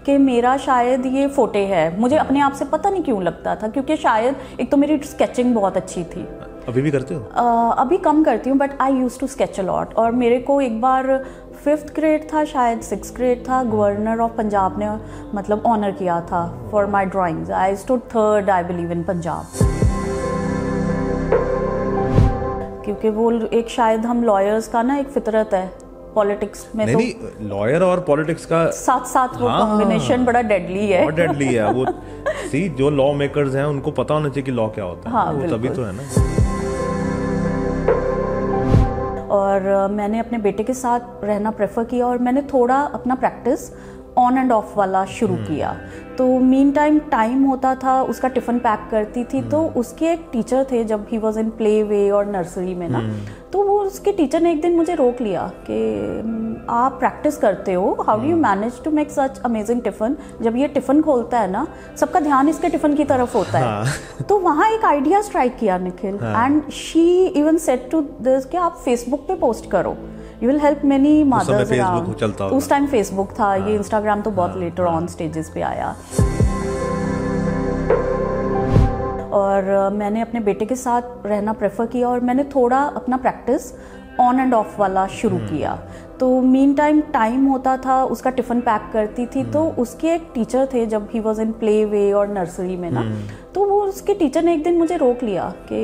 कि मेरा शायद ये फोटे है। मुझे अपने आप से पता नहीं क्यों लगता था, क्योंकि शायद एक तो मेरी स्केचिंग बहुत अच्छी थी। अभी भी करते हो? अभी कम करती हूँ, but I use to sketch a lot. और मेरे को एक बार 5th ग्रेड था, शायद 6th ग्रेड था, गवर्नर ऑफ पंजाब ने मतलब ऑनर किया था for my drawings. I stood 3rd I believe in Punjab, क्योंकि वो एक शायद हम लॉयर्स का ना एक फितरत है पॉलिटिक्स में। नहीं, लॉयर और पॉलिटिक्स का साथ साथ वो कॉम्बिनेशन बड़ा डेडली है। बहुत डेडली है वो। सी, जो लॉ मेकर्स हैं उनको पता होना चाहिए कि लॉ क्या होता है। हाँ, वो तभी तो है ना। और मैंने अपने बेटे के साथ रहना प्रेफर किया और मैंने थोड़ा अपना प्रैक्टिस ऑन एंड ऑफ वाला शुरू किया। तो मीन टाइम होता था, उसका टिफ़िन पैक करती थी। तो उसके एक टीचर थे जब he was in play way और नर्सरी में ना, तो वो उसके टीचर ने एक दिन मुझे रोक लिया कि आप प्रैक्टिस करते हो, how do you manage to make such amazing tiffin. जब ये टिफ़िन खोलता है ना, सबका ध्यान इसके टिफ़िन की तरफ होता है। तो वहाँ एक आइडिया स्ट्राइक किया Nikhil, and she even said to this कि आप फेसबुक पे पोस्ट करो, you will help many mothers around. उस टाइम फेसबुक था, ये इंस्टाग्राम तो बहुत लेटर ऑन स्टेजेस पे आया। और मैंने अपने बेटे के साथ रहना प्रेफर किया और मैंने थोड़ा अपना प्रैक्टिस ऑन एंड ऑफ वाला शुरू किया। तो मीन टाइम होता था, उसका टिफ़िन पैक करती थी। तो उसके एक टीचर थे जब he was in play way और नर्सरी में ना, तो वो उसके टीचर ने एक दिन मुझे रोक लिया कि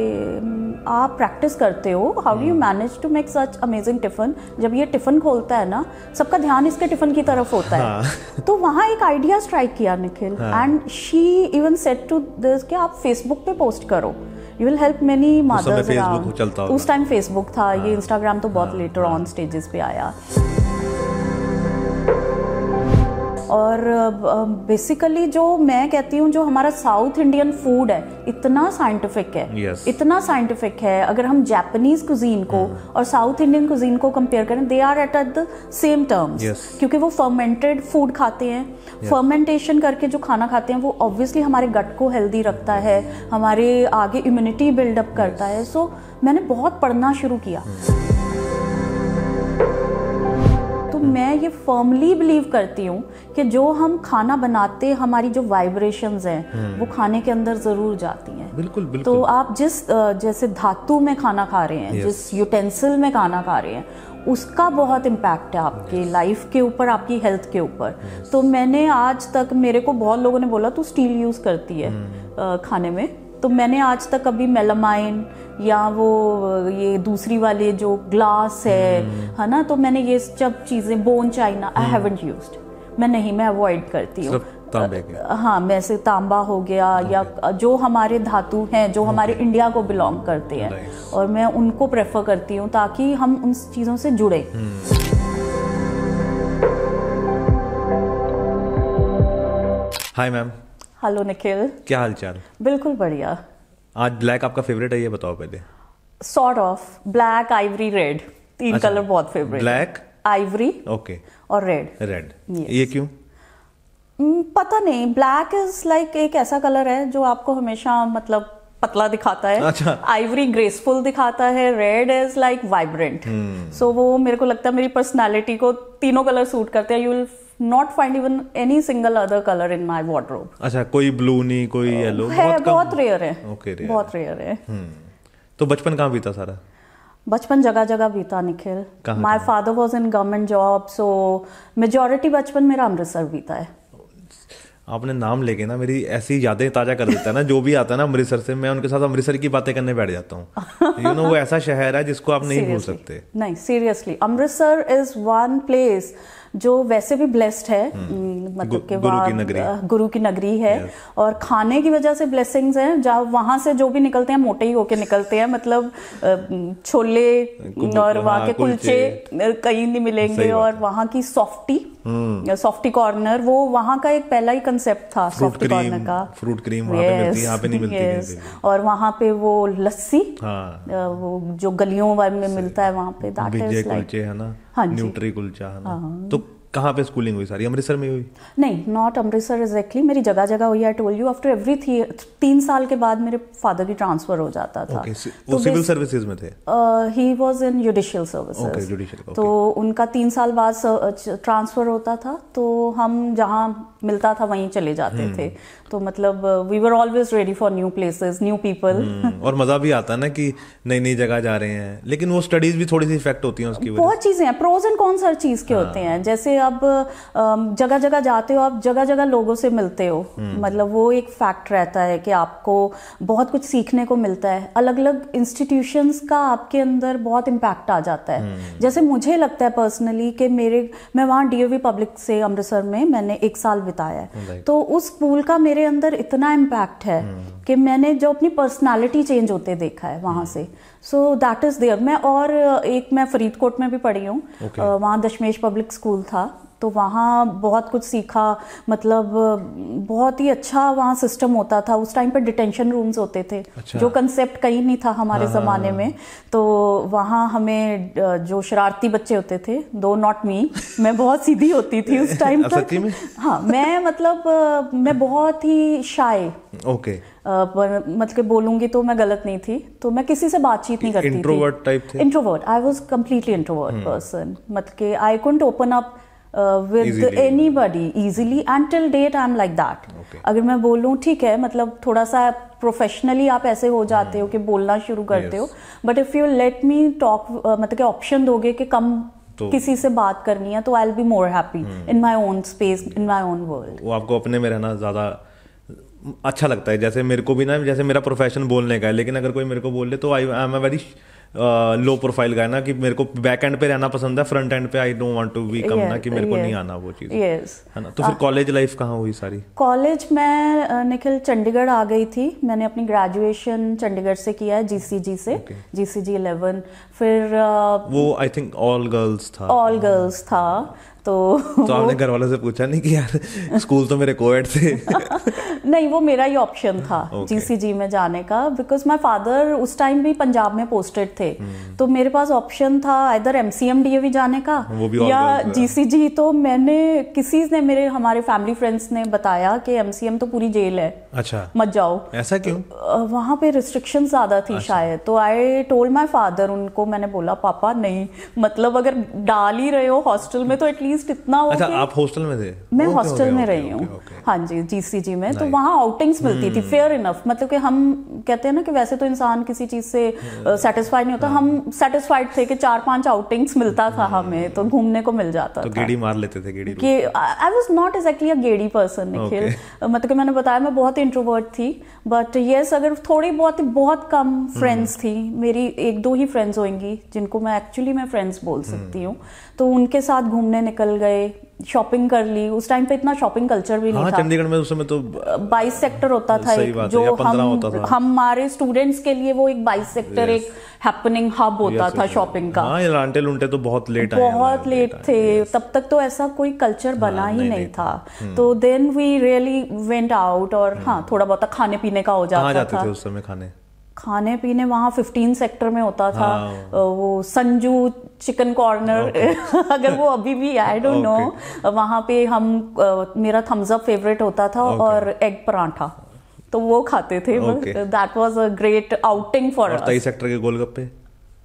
आप प्रैक्टिस करते हो, how do you manage to make such amazing tiffin. जब ये टिफ़िन खोलता है ना, सबका ध्यान इसके टिफ़िन की तरफ होता है। तो वहाँ एक आइडिया स्ट्राइक किया Nikhil, and she even said to this कि आप फेसबुक पे पोस्ट करो, you will help many mothers around. उस टाइम फेसबुक था, ये इंस्टाग्राम तो बहुत लेटर ऑन स्टेजेस पे आया। और बेसिकली जो मैं कहती हूँ, जो हमारा साउथ इंडियन फूड है इतना साइंटिफिक है, इतना साइंटिफिक है। अगर हम जापानीज कुजीन को और साउथ इंडियन कुजीन को कंपेयर करें, they are at the same terms, क्योंकि वो फर्मेंटेड फूड खाते हैं। फर्मेंटेशन करके जो खाना खाते हैं वो ऑब्वियसली हमारे गट को हेल्दी रखता है, हमारे आगे इम्यूनिटी बिल्डअप करता है। सो मैंने बहुत पढ़ना शुरू किया। मैं ये फर्मली बिलीव करती हूँ कि जो हम खाना बनाते, हमारी जो वाइब्रेशंस हैं वो खाने के अंदर जरूर जाती हैं। बिल्कुल बिल्कुल। तो आप जिस जैसे धातु में खाना खा रहे हैं, जिस यूटेंसिल में खाना खा रहे हैं, उसका बहुत इम्पैक्ट है आपके लाइफ के ऊपर, आपकी हेल्थ के ऊपर। तो मैंने आज तक, मेरे को बहुत लोगों ने बोला तू स्टील यूज करती है खाने में, तो मैंने आज तक कभी मेलामाइन या वो ये दूसरी वाले जो ग्लास है ना, तो मैंने ये सब चीज़ें, bone China, I haven't used. मैं अवॉइड करती हूँ। हाँ, मैं से तांबा हो गया या जो हमारे धातु हैं, जो हमारे इंडिया को बिलोंग करते हैं, और मैं उनको प्रेफर करती हूँ ताकि हम उन चीज़ों से जुड़े। Hi ma'am. हेलो निखिल, क्या हाल चाल? बिल्कुल बढ़िया। आज ब्लैक आपका फेवरेट है, ये बताओ पहले। Sort of black, Ivory, red, 3 colour बहुत फेवरेट। ब्लैक, आइवरी, ओके, और रेड। ये क्यों? पता नहीं, ब्लैक इज लाइक एक ऐसा कलर है जो आपको हमेशा मतलब पतला दिखाता है। अच्छा। आइवरी ग्रेसफुल दिखाता है, रेड इज लाइक वाइब्रेंट। सो वो मेरे को लगता है मेरी पर्सनालिटी को तीनों कलर सूट करते हैं। You will not find even any single other colour in my wardrobe. अच्छा, कोई ब्लू नहीं, कोई येलो? बहुत रेयर है। ओके, बहुत रेयर है। तो बचपन कहाँ बीता सारा? बचपन जगह जगह बीता Nikhil. My father was in government job, so majority बचपन मेरा अमृतसर बीता है। आपने नाम लेके ना मेरी ऐसी यादें ताजा कर देता है ना, जो भी आता है ना अमृतसर से, मैं उनके साथ अमृतसर की बातें करने बैठ जाता हूँ। यू नो, वो ऐसा शहर है जिसको आप नहीं भूल सकते। नहीं, seriously, Amritsar is one place जो वैसे भी ब्लेस्ड है, मतलब कि गुरु की नगरी है। और खाने की वजह से ब्लेसिंग्स हैं, जहाँ वहां से जो भी निकलते हैं मोटे ही होके निकलते हैं। मतलब छोले और वहाँ के कुलचे कहीं नहीं मिलेंगे। और वहाँ की सॉफ्टी कॉर्नर, वो वहाँ का एक पहला ही कंसेप्ट था सॉफ्टी कॉर्नर का। फ्रूट क्रीम वहाँ पे मिलती है, यहाँ पे नहीं मिलती। और वहाँ पे वो लस्सी, वो जो गलियों में मिलता है वहाँ पे, दैट इज लाइक कुलचे है ना, न्यूट्री कुलचा है ना। तो कहाँ पे स्कूलिंग हुई सारी? अमृतसर में हुई? नहीं, नॉट अमृतसर एग्जैक्टली, मेरी जगह जगह हुई। I told you after every 3 साल के बाद मेरे फादर की ट्रांसफर हो जाता था। वो सिविल सर्विसेज में थे? He was in judicial services. तो उनका 3 साल बाद ट्रांसफर होता था, तो हम जहाँ मिलता था वहीं चले जाते थे। तो मतलब we were always ready for new places, new people. और मजा भी आता है ना कि नई नई जगह जा रहे हैं, लेकिन वो स्टडीज भी थोड़ी सी इफेक्ट होती हैं उसकी वजह से। बहुत चीजें हैं, प्रोज एंड कॉन्स हर चीज के होते हैं। जैसे अब जगह जगह जाते हो, आप जगह जगह लोगों से मिलते हो, मतलब वो एक फैक्ट रहता है कि आपको बहुत कुछ सीखने को मिलता है। अलग अलग इंस्टीट्यूशंस का आपके अंदर बहुत इम्पैक्ट आ जाता है। जैसे मुझे लगता है पर्सनली कि मैं वहाँ DOV पब्लिक से अमृतसर में मैंने 1 साल बिताया है, तो उस स्कूल का मेरे अंदर इतना इम्पैक्ट है कि मैंने जो अपनी पर्सनालिटी चेंज होते देखा है वहाँ से। So that is there. मैं फरीदकोट में भी पढ़ी हूँ। वहाँ दशमेश पब्लिक स्कूल था, तो वहाँ बहुत कुछ सीखा। मतलब बहुत ही अच्छा वहाँ सिस्टम होता था। उस टाइम पर डिटेंशन रूम्स होते थे। अच्छा। जो कंसेप्ट कहीं नहीं था हमारे ज़माने में। तो वहाँ हमें जो शरारती बच्चे होते थे, दो नॉट मी, मैं बहुत सीधी होती थी उस टाइम तक। हाँ, मैं बहुत ही शाय। ओके। मतलब कि बोलूंगी तो मैं गलत नहीं थी, तो मैं किसी से बातचीत नहीं करती थी। इंट्रोवर्ट टाइप थे? Introvert, I was completely introvert person. मतलब कि I couldn't open up with anybody easily, and till date I'm like that. अगर मैं बोलूँ ठीक है, मतलब थोड़ा सा प्रोफेशनली आप ऐसे हो जाते हो कि बोलना शुरू करते हो, but if you let me talk, मतलब कि ऑप्शन दोगे कि कम किसी से बात करनी है, तो आई will be more happy in my own space, in my own world. वो आपको अपने में रहना ज्यादा अच्छा लगता है? जैसे मेरे को भी ना, जैसे मेरा प्रोफेशन बोलने का है, लेकिन अगर कोई मेरे को बोले तो I am a very low profile guy ना, कि मेरे को बैक एंड पे रहना पसंद है, फ्रंट एंड पे I don't want to be कम ना, कि मेरे को नहीं आना वो चीज है ना। तो फिर कॉलेज लाइफ कहाँ हुई सारी? कॉलेज मैं निखिल चंडीगढ़ आ गई थी। मैंने अपनी ग्रेजुएशन चंडीगढ़ से किया है, GCG से। GCG 11। फिर वो आई थिंक ऑल गर्ल्स था। तो आपने घर वालों से पूछा नहीं कि यार स्कूल तो मेरे कोएड थे? नहीं, वो मेरा ही ऑप्शन था GCG में जाने का, बिकॉज माय फादर उस टाइम भी पंजाब में पोस्टेड थे। तो मेरे पास ऑप्शन था इधर MCM DAV जाने का या GCG। तो हमारे फैमिली फ्रेंड्स ने बताया कि MCM तो पूरी जेल है, अच्छा मत जाओ। ऐसा क्यों? वहां पे रिस्ट्रिक्शन ज्यादा थी शायद। तो आई टोल्ड माय फादर, उनको मैंने बोला पापा नहीं, मतलब अगर डाल ही रहे हो हॉस्टल में तो एटलीस्ट इतना हो। अच्छा, आप हॉस्टल में थे? मैं हॉस्टल में रही हूँ, हाँ जी, GCG में। तो वहाँ आउटिंग्स मिलती थी, फेयर इनफ। मतलब कि हम कहते हैं ना कि वैसे तो इंसान किसी चीज से सेटिस्फाई नहीं होता, हम सेटिस्फाइड थे कि 4-5 आउटिंग्स मिलता था हमें, तो घूमने को मिल जाता था। तो गेड़ी मार लेते थे? I was not exactly a Gedi person Nikhil. मतलब कि मैंने बताया मैं बहुत इंट्रोवर्ट थी, बट यस, अगर थोड़ी बहुत कम फ्रेंड्स थी मेरी। 1-2 ही फ्रेंड्स होंगी जिनको मैं एक्चुअली फ्रेंड्स बोल सकती हूँ। तो उनके साथ घूमने निकल गए, शॉपिंग कर ली। उस टाइम पे इतना शॉपिंग कल्चर भी नहीं था चंडीगढ़ में। उस समय तो 22 सेक्टर होता था एक, जो हमारे स्टूडेंट्स के लिए वो एक 22 सेक्टर एक हैपनिंग हब होता था शॉपिंग का। लांटे लुंटे तो बहुत लेट थे, तब तक तो ऐसा कोई कल्चर बना ही नहीं था। तो then we really went out, और हाँ, थोड़ा बहुत खाने पीने का हो जाता था। उस समय खाने पीने वहाँ 15 सेक्टर में होता था। वो संजू चिकन कॉर्नर अगर वो अभी भी, आई डोंट नो। वहाँ पे मेरा थम्स अप फेवरेट होता था, और एग पराठा, तो वो खाते थे। That was a great outing for us. 23 sector के गोलगप्पे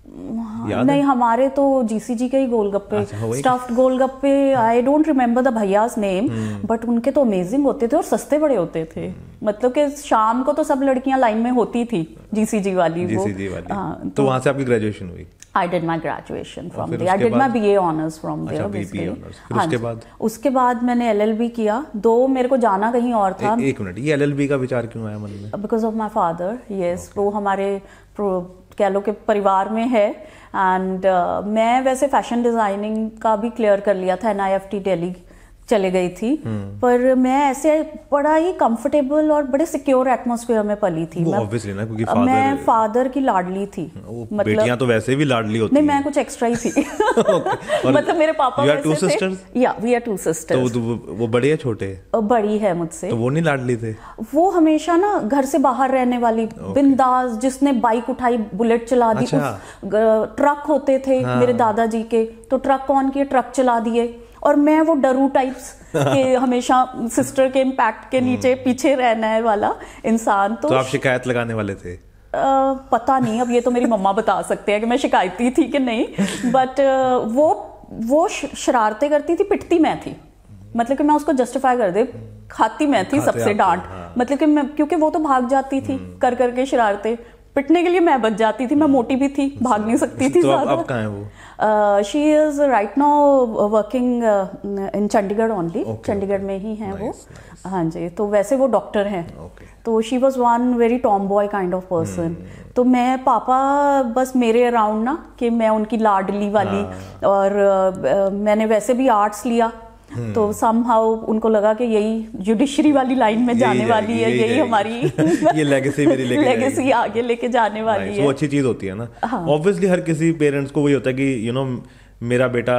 नहीं, हमारे तो GCG के ही गोलगप्पे, स्टफ्ड गोलगप्पे। आई डोंट रिमेम्बर द भैयास नेम, बट उनके तो अमेजिंग होते थे और सस्ते बड़े होते थे। मतलब कि शाम को तो सब लड़कियां लाइन में होती थी, GCG वाली। हाँ, तो वहां से आपकी ग्रेजुएशन हुई? I did my graduation from there. I did my BA honors from there. BA honors. फिर उसके बाद मैंने LLB किया। मेरे को जाना कहीं और था। एक मिनट, ये LLB का विचार क्यों आया मन में? Because of my father. Yes, वो हमारे कह लो कि परिवार में है। एंड मैं वैसे फैशन डिजाइनिंग का भी क्लियर कर लिया था, NIFT दिल्ली चले गई थी, पर मैं ऐसे बड़ा ही कंफर्टेबल और बड़े सिक्योर एटमॉस्फेयर में पली थी। मैं फादर की लाडली थी। मतलब बेटियां तो वैसे भी लाडली होती नहीं, मैं कुछ एक्स्ट्रा ही थी। मतलब मेरे पापा वैसे थे। या वी आर 2 sisters। तो वो बड़ी है छोटे? बड़ी है मुझसे। तो वो नहीं लाडली थे? वो हमेशा ना घर से बाहर रहने वाली, बिंदास, जिसने बाइक उठाई बुलेट चला दी। ट्रक होते थे मेरे दादाजी के, तो ट्रक ऑन किए, ट्रक चला दिए। और मैं वो डरू टाइप्स के हमेशा सिस्टर के इम्पैक्ट के नीचे पीछे रहना है वाला इंसान। तो आप शिकायत लगाने वाले थे? पता नहीं, अब ये तो मेरी मम्मा बता सकते हैं कि मैं शिकायती थी कि नहीं, बट वो शरारतें करती थी, पिटती मैं थी, मतलब कि मैं उसको जस्टिफाई कर दे, खाती मैं थी सबसे डांट। हाँ। मतलब कि मैं, क्योंकि वो तो भाग जाती थी कर करके शरारतें, पिटने के लिए मैं बच जाती थी, मैं मोटी भी थी, भाग नहीं सकती थी। तो अब कहाँ है वो? She is right now working in Chandigarh only, Chandigarh में ही हैं वो। हाँ जी, तो वैसे वो डॉक्टर हैं। तो she was one very Tom boy kind of person. तो मैं, पापा बस मेरे अराउंड ना, कि मैं उनकी लाडली वाली, और मैंने वैसे भी आर्ट्स लिया, तो समहाउ उनको लगा कि यही जुडिशरी वाली लाइन में जाने वाली है, यही हमारी ये लेगेसी मेरी लेगेसी आगे लेके जाने वाली है। वो अच्छी चीज होती है ना। ऑब्वियसली हर किसी पेरेंट्स को वही होता है कि मेरा बेटा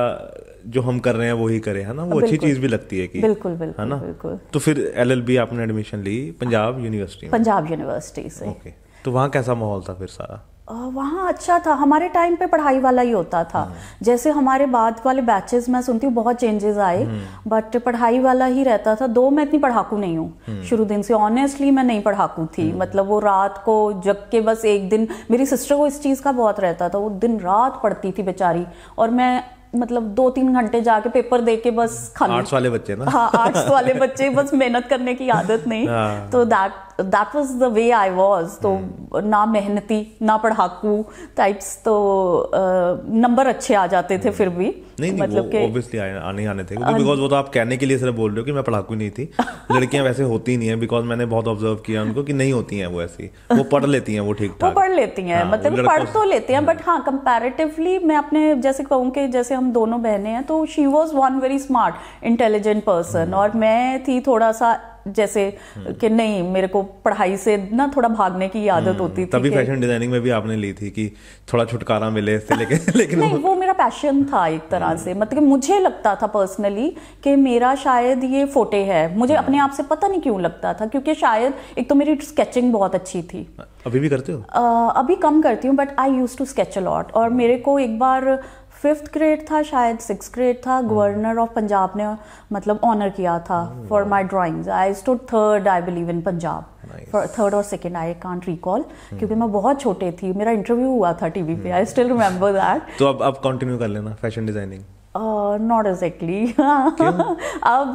जो हम कर रहे हैं वो ही करे, है ना, वो अच्छी चीज भी लगती है कि बिल्कुल बिल्कुल, है ना। बिल्कुल। तो फिर LLB आपने एडमिशन ली पंजाब यूनिवर्सिटी से। ओके, तो वहाँ कैसा माहौल था फिर सारा? वहाँ अच्छा था, हमारे टाइम पे पढ़ाई वाला ही होता था। जैसे हमारे बाद वाले बैचेस मैं सुनती हूँ बहुत चेंजेस आए, बट पढ़ाई वाला ही रहता था। दो, मैं इतनी पढ़ाकू नहीं हूँ शुरू दिन से, ऑनेस्टली मैं नहीं पढ़ाकू थी। मतलब वो रात को जग के बस एक दिन, मेरी सिस्टर को इस चीज़ का बहुत रहता था, वो दिन रात पढ़ती थी बेचारी, और मैं मतलब 2-3 घंटे जाके पेपर दे के बस खाली। आर्ट्स वाले बच्चे ना। हाँ, आर्ट्स वाले बच्चे, बस मेहनत करने की आदत नहीं। तो that was the way I was. तो ना मेहनती ना पढ़ाकू टाइप्स, तो नंबर अच्छे आ जाते थे फिर भी। नहीं, मतलब वो ऑब्वियसली आने थे, बिकॉज वो तो आप कहने के लिए सिर्फ बोल रहे हो कि मैं पढ़ाकू नहीं थी। लड़कियां वैसे होती नहीं है, बिकॉज मैंने बहुत ऑब्जर्व किया उनको कि नहीं होती हैं वो ऐसी, वो पढ़ लेती हैं, वो ठीक ठाक वो पढ़ लेती हैं। मतलब पढ़ तो लेते हैं, बट हाँ, कंपैरेटिवली मैं अपने जैसे कहूँ कि जैसे हम दोनों बहनें हैं, तो she was one very smart intelligent person, और मैं थी थोड़ा सा जैसे कि नहीं, मेरे को पढ़ाई से ना थोड़ा भागने की आदत होती थी। तभी फैशन डिजाइनिंग में भी आपने ली थी कि थोड़ा छुटकारा मिले इससे, लेकिन नहीं, वो मेरा पैशन था एक तरह से। मतलब मुझे लगता था पर्सनली कि मेरा शायद ये फोटे है, मुझे अपने आप से पता नहीं क्यों लगता था, क्योंकि शायद एक तो मेरी स्केचिंग बहुत अच्छी थी। अभी भी करते हो? अभी कम करती हूँ, but I use to sketch a lot. और मेरे को एक बार 5th ग्रेड था शायद, 6th ग्रेड था, गवर्नर ऑफ पंजाब ने मतलब ऑनर किया था for my drawings. I stood 3rd I believe in Punjab, 3rd और 2nd आई कांट रिकॉल, क्योंकि मैं बहुत छोटे थी। मेरा इंटरव्यू हुआ था टीवी पे, आई स्टिल रिमेम्बर दैट। तो अब कंटिन्यू कर लेना फैशन डिजाइनिंग? Not exactly. अब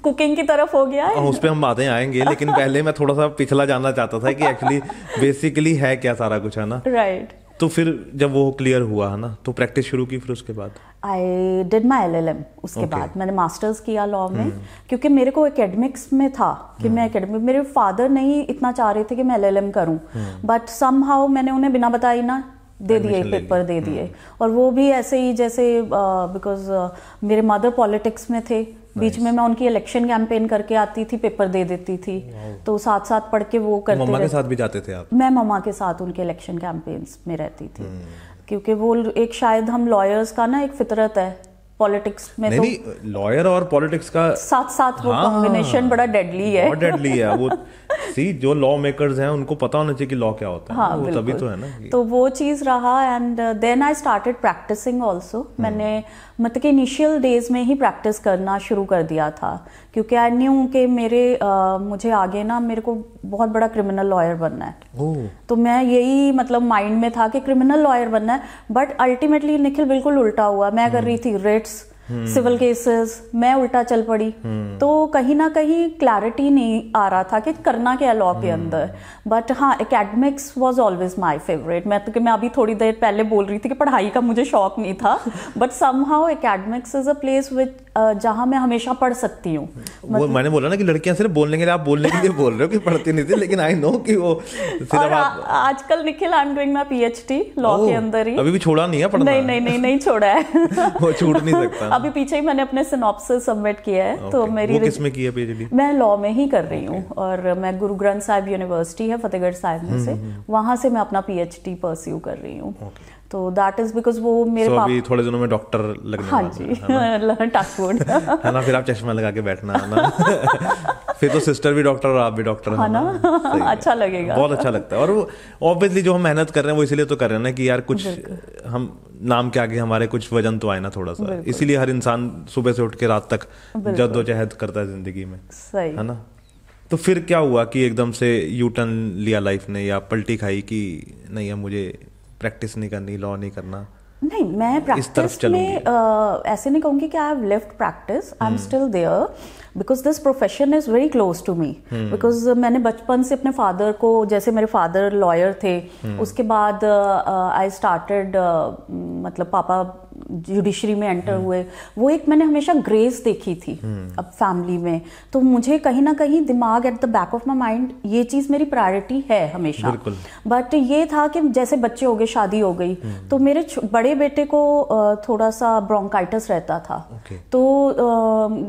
कुकिंग की तरफ हो गया है। उस पे हम बातें आएंगे, लेकिन पहले मैं थोड़ा सा पिछला जानना चाहता था कि एक्चुअली बेसिकली है क्या सारा कुछ, है ना। राइट। तो फिर जब वो क्लियर हुआ, है ना, तो प्रैक्टिस शुरू की फिर उसके बाद? I did my LLM। उसके बाद मैंने मास्टर्स किया लॉ में, क्योंकि मेरे को एकेडमिक्स में था कि मैं एकेडमिक, मेरे फादर नहीं इतना चाह रहे थे कि मैं LLM करूं, बट समहाउ मैंने उन्हें बिना बताई ना दे दिए, पेपर दे दिए। और वो भी ऐसे ही जैसे बिकॉज मेरे मदर पॉलिटिक्स में थे, बीच में मैं उनकी इलेक्शन कैंपेन करके आती थी, पेपर दे देती थी, तो साथ साथ पढ़ के वो करते। मम्मा के साथ भी जाते थे आप? मैं मम्मा के साथ उनके इलेक्शन कैंपेन्स में रहती थी, क्योंकि वो एक शायद हम लॉयर्स का ना एक फितरत है पॉलिटिक्स में। नहीं, लॉयर और पॉलिटिक्स का साथ साथ वो कॉम्बिनेशन बड़ा डेडली है। बहुत डेडली है वो। जो लॉ मेकर्स हैं उनको पता होना चाहिए कि लॉ क्या होता है। हाँ, वो तभी तो है ना। तो वो चीज रहा, and then I started practicing also. मैंने मतलब कि इनिशियल डेज में ही प्रैक्टिस करना शुरू कर दिया था, क्योंकि आई न्यू कि मुझे आगे ना मेरे को बहुत बड़ा क्रिमिनल लॉयर बनना है। तो मैं यही मतलब माइंड में था कि क्रिमिनल लॉयर बनना है, बट अल्टीमेटली निखिल बिल्कुल उल्टा हुआ। मैं कर रही थी रेट्स, सिविल केसेस, मैं उल्टा चल पड़ी। तो कहीं ना कहीं क्लैरिटी नहीं आ रहा था कि करना क्या लॉ के अंदर। बट हाँ, academics was always my favourite. मैं अभी थोड़ी देर पहले बोल रही थी कि पढ़ाई का मुझे शौक नहीं था, but somehow academics is a place which जहाँ मैं हमेशा पढ़ सकती हूँ। वो मैंने बोला ना कि लड़कियां सिर्फ बोलने के लिए, आप बोलने के लिए बोल रहे हो कि पढ़ती नहीं थी, लेकिन आई नो कि वो सिर्फ आजकल निखिल आई am doing my PhD law के अंदर ही। अभी भी छोड़ा नहीं है पढ़ना? नहीं छोड़ा है। वो छूट नहीं सकता। अभी पीछे ही मैंने अपने सिनॉप्सिस सबमिट किया है। तो मेरी वो किस में की है PhD? मैं लॉ में ही कर रही हूँ, और मैं गुरु ग्रंथ साहिब यूनिवर्सिटी है फतेहगढ़ साहिब में से, वहां से मैं अपना PhD परस्यू कर रही हूँ। तो दैट इज बिकॉज वो मेरे पापा अभी थोड़े दिनों में डॉक्टर लगने हाँ जी, टचवुड है ना। फिर आप चश्मा लगा के बैठना है ना। फिर तो सिस्टर भी डॉक्टर और आप भी डॉक्टर है ना। अच्छा लगेगा, बहुत अच्छा लगता है। और वो ऑब्वियसली जो हम मेहनत कर रहे हैं वो इसीलिए तो कर रहे हैं ना कि यार कुछ हम नाम के आगे हमारे कुछ वजन तो आए ना थोड़ा सा, इसीलिए हर इंसान सुबह से उठ के रात तक जद्दोजहद करता है जिंदगी में, सही है ना। तो फिर क्या हुआ कि एकदम से यू टर्न लिया लाइफ ने, या पलटी खाई कि नहीं अब मुझे प्रैक्टिस नहीं करनी, लॉ नहीं करना? नहीं, मैं प्रैक्टिस में ऐसे नहीं कहूँगी कि I have left practice, I am still there because this profession is very close to me. Because मैंने बचपन से अपने फादर को, जैसे मेरे फादर लॉयर थे, उसके बाद आई स्टार्टेड मतलब पापा जुडिशरी में एंटर हुए, वो एक मैंने हमेशा ग्रेस देखी थी अब फैमिली में। तो मुझे कहीं ना कहीं दिमाग at the back of my mind ये चीज़ मेरी प्रायोरिटी है हमेशा। बट ये था कि जैसे बच्चे हो गए, शादी हो गई, तो मेरे बड़े बेटे को थोड़ा सा ब्रोंकाइटिस रहता था। तो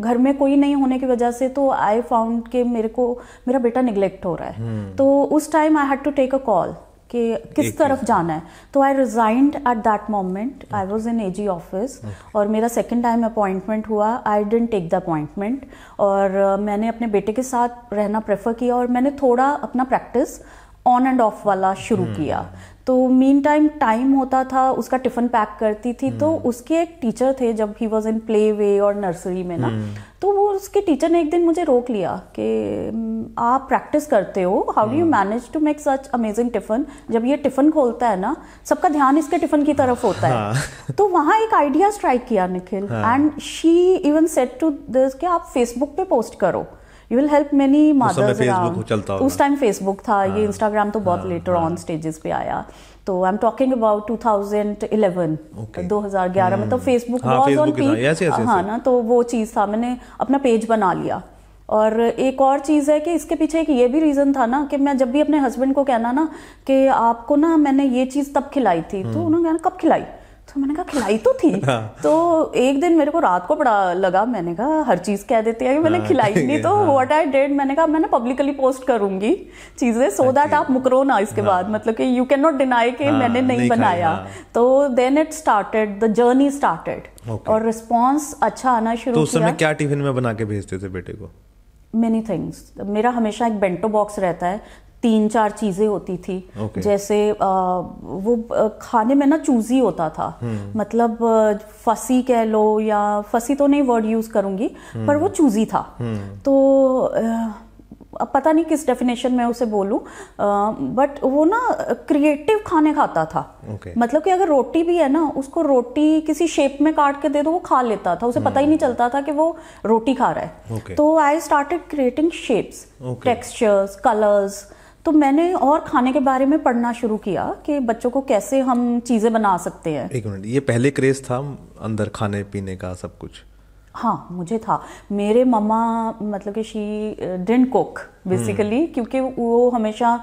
घर में कोई नहीं होने की वजह से तो आई फाउंड कि मेरा बेटा निगलेक्ट हो रहा है। तो उस time I had to take a call कि किस तरफ जाना है। तो I resigned at that moment, I was in AG office, और मेरा सेकेंड टाइम अपॉइंटमेंट हुआ। I didn't take the appointment, और मैंने अपने बेटे के साथ रहना प्रेफर किया, और मैंने थोड़ा अपना प्रैक्टिस ऑन एंड ऑफ वाला शुरू किया। तो मीन टाइम होता था, उसका टिफिन पैक करती थी। तो उसके एक टीचर थे, जब he was in play way और नर्सरी में ना, तो वो उसके टीचर ने एक दिन मुझे रोक लिया कि आप प्रैक्टिस करते हो, how do you manage to make such amazing tiffin. जब ये टिफिन खोलता है ना, सबका ध्यान इसके टिफिन की तरफ होता है। तो वहाँ एक आइडिया स्ट्राइक किया Nikhil, and she even said to this कि आप फेसबुक पे पोस्ट करो, you will help many mothers around. उस टाइम फेसबुक था, ये इंस्टाग्राम तो बहुत लेटर ऑन स्टेजेस पे आया। तो आई एम टॉकिंग अबाउट 2011, 2011 में। तो फेसबुक वाज ऑन पीक, हाँ ना। तो वो चीज़ था, मैंने अपना पेज बना लिया। और एक और चीज़ है कि इसके पीछे एक ये भी रीज़न था ना, कि मैं जब भी अपने हस्बैंड को कहना ना कि आपको ना मैंने ये चीज़ तब खिलाई थी, तो उन्होंने कहना कब खिलाई? तो मैंने कहा खिलाई तो थी। तो एक दिन मेरे को रात को बड़ा लगा, मैंने कहा हर चीज़ कह देते हैं कि मैंने खिलाई नहीं। तो व्हाट आई डिड, मैंने कहा मैंने पब्लिकली पोस्ट करूंगी चीज़ें, सो दैट आप मुकरो ना इसके बाद, मतलब कि यू कैन नॉट डिनाई कि मैंने नहीं बनाया। तो then it started, the journey started, और रिस्पॉन्स अच्छा आना शुरू किया। तो उस समय क्या टिफिन में बना के भेजते थे बेटे को? Many things. मेरा हमेशा एक बेंटो बॉक्स रहता है, 3-4 चीजें होती थी। जैसे वो खाने में ना चूजी होता था, मतलब फसी कह लो, या फसी तो नहीं वर्ड यूज करूंगी, पर वो चूजी था। तो अब पता नहीं किस डेफिनेशन में उसे बोलूं, बट वो ना क्रिएटिव खाने खाता था। मतलब कि अगर रोटी भी है ना, उसको रोटी किसी शेप में काट के दे दो, वो खा लेता था, उसे पता ही नहीं चलता था कि वो रोटी खा रहा है। तो I started creating shapes, textures, colours. तो मैंने और खाने के बारे में पढ़ना शुरू किया कि बच्चों को कैसे हम चीजें बना सकते हैं। एक मिनट, ये पहले क्रेज था अंदर खाने पीने का सब कुछ? हाँ, मुझे था। मेरे मम्मा मतलब कि शी डिडंट कुक बेसिकली, क्योंकि वो हमेशा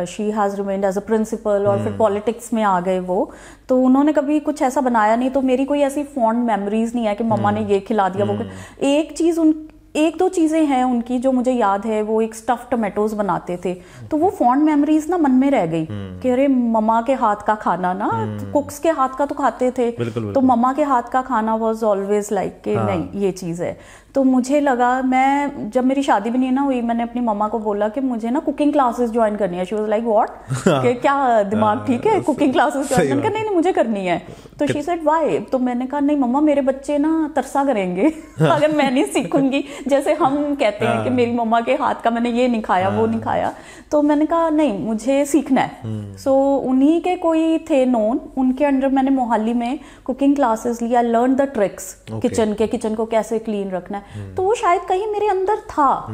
she has remained as a principal, और फिर पॉलिटिक्स में आ गए वो। तो उन्होंने कभी कुछ ऐसा बनाया नहीं। तो मेरी कोई ऐसी फॉन्ड मेमोरीज नहीं है कि मम्मा ने ये खिला दिया वो। एक दो चीज़ें हैं उनकी जो मुझे याद है, वो एक स्टफ टमेटोज बनाते थे। तो वो फॉन्ड मेमोरीज ना मन में रह गई कि अरे मम्मा के हाथ का खाना ना, कुक्स के हाथ का तो खाते थे, तो मम्मा के हाथ का खाना वाज ऑलवेज लाइक कि नहीं ये चीज़ है। तो मुझे लगा, मैं जब मेरी शादी भी नहीं ना हुई, मैंने अपनी मम्मा को बोला कि मुझे ना कुकिंग क्लासेस ज्वाइन करनी है। शी वाज लाइक व्हाट, कि क्या दिमाग ठीक है, कुकिंग क्लासेस ज्वाइन करनी? नहीं मुझे करनी है। तो शी सेड व्हाई? तो मैंने कहा नहीं मम्मा, मेरे बच्चे ना तरसा करेंगे अगर मैं नहीं सीखूंगी। जैसे हम कहते हैं कि मेरी मम्मा के हाथ का मैंने ये नहीं खाया, वो नहीं खाया। तो मैंने कहा नहीं, मुझे सीखना है। सो उन्हीं के कोई थे नोन, उनके अंडर मैंने मोहाली में कुकिंग क्लासेस लिया, लर्न द ट्रिक्स किचन को कैसे क्लीन रखना है। तो वो शायद कहीं मेरे अंदर था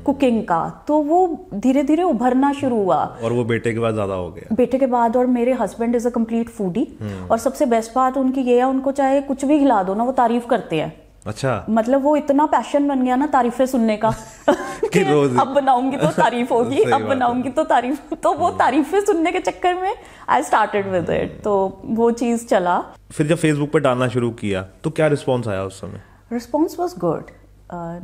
कुकिंग का, तो वो धीरे धीरे उभरना शुरू हुआ। और वो बेटे के बाद ज्यादा हो गया? बेटे के बाद। और मेरे husband is a complete foodie, और सबसे बेस्ट बात उनकी ये है, उनको चाहे कुछ भी खिला दो ना, वो तारीफ करते हैं। अच्छा, मतलब वो इतना पैशन बन गया ना तारीफें सुनने का कि अब बनाऊंगी तो तारीफ होगी, अब बनाऊंगी तो तारीफ। तो वो तारीफें सुनने के चक्कर में आई स्टार्टेड विद इट, तो वो चीज चला। फिर जब फेसबुक पे डालना शुरू किया तो क्या रिस्पॉन्स आया उस समय? रिस्पॉन्स वाज गुड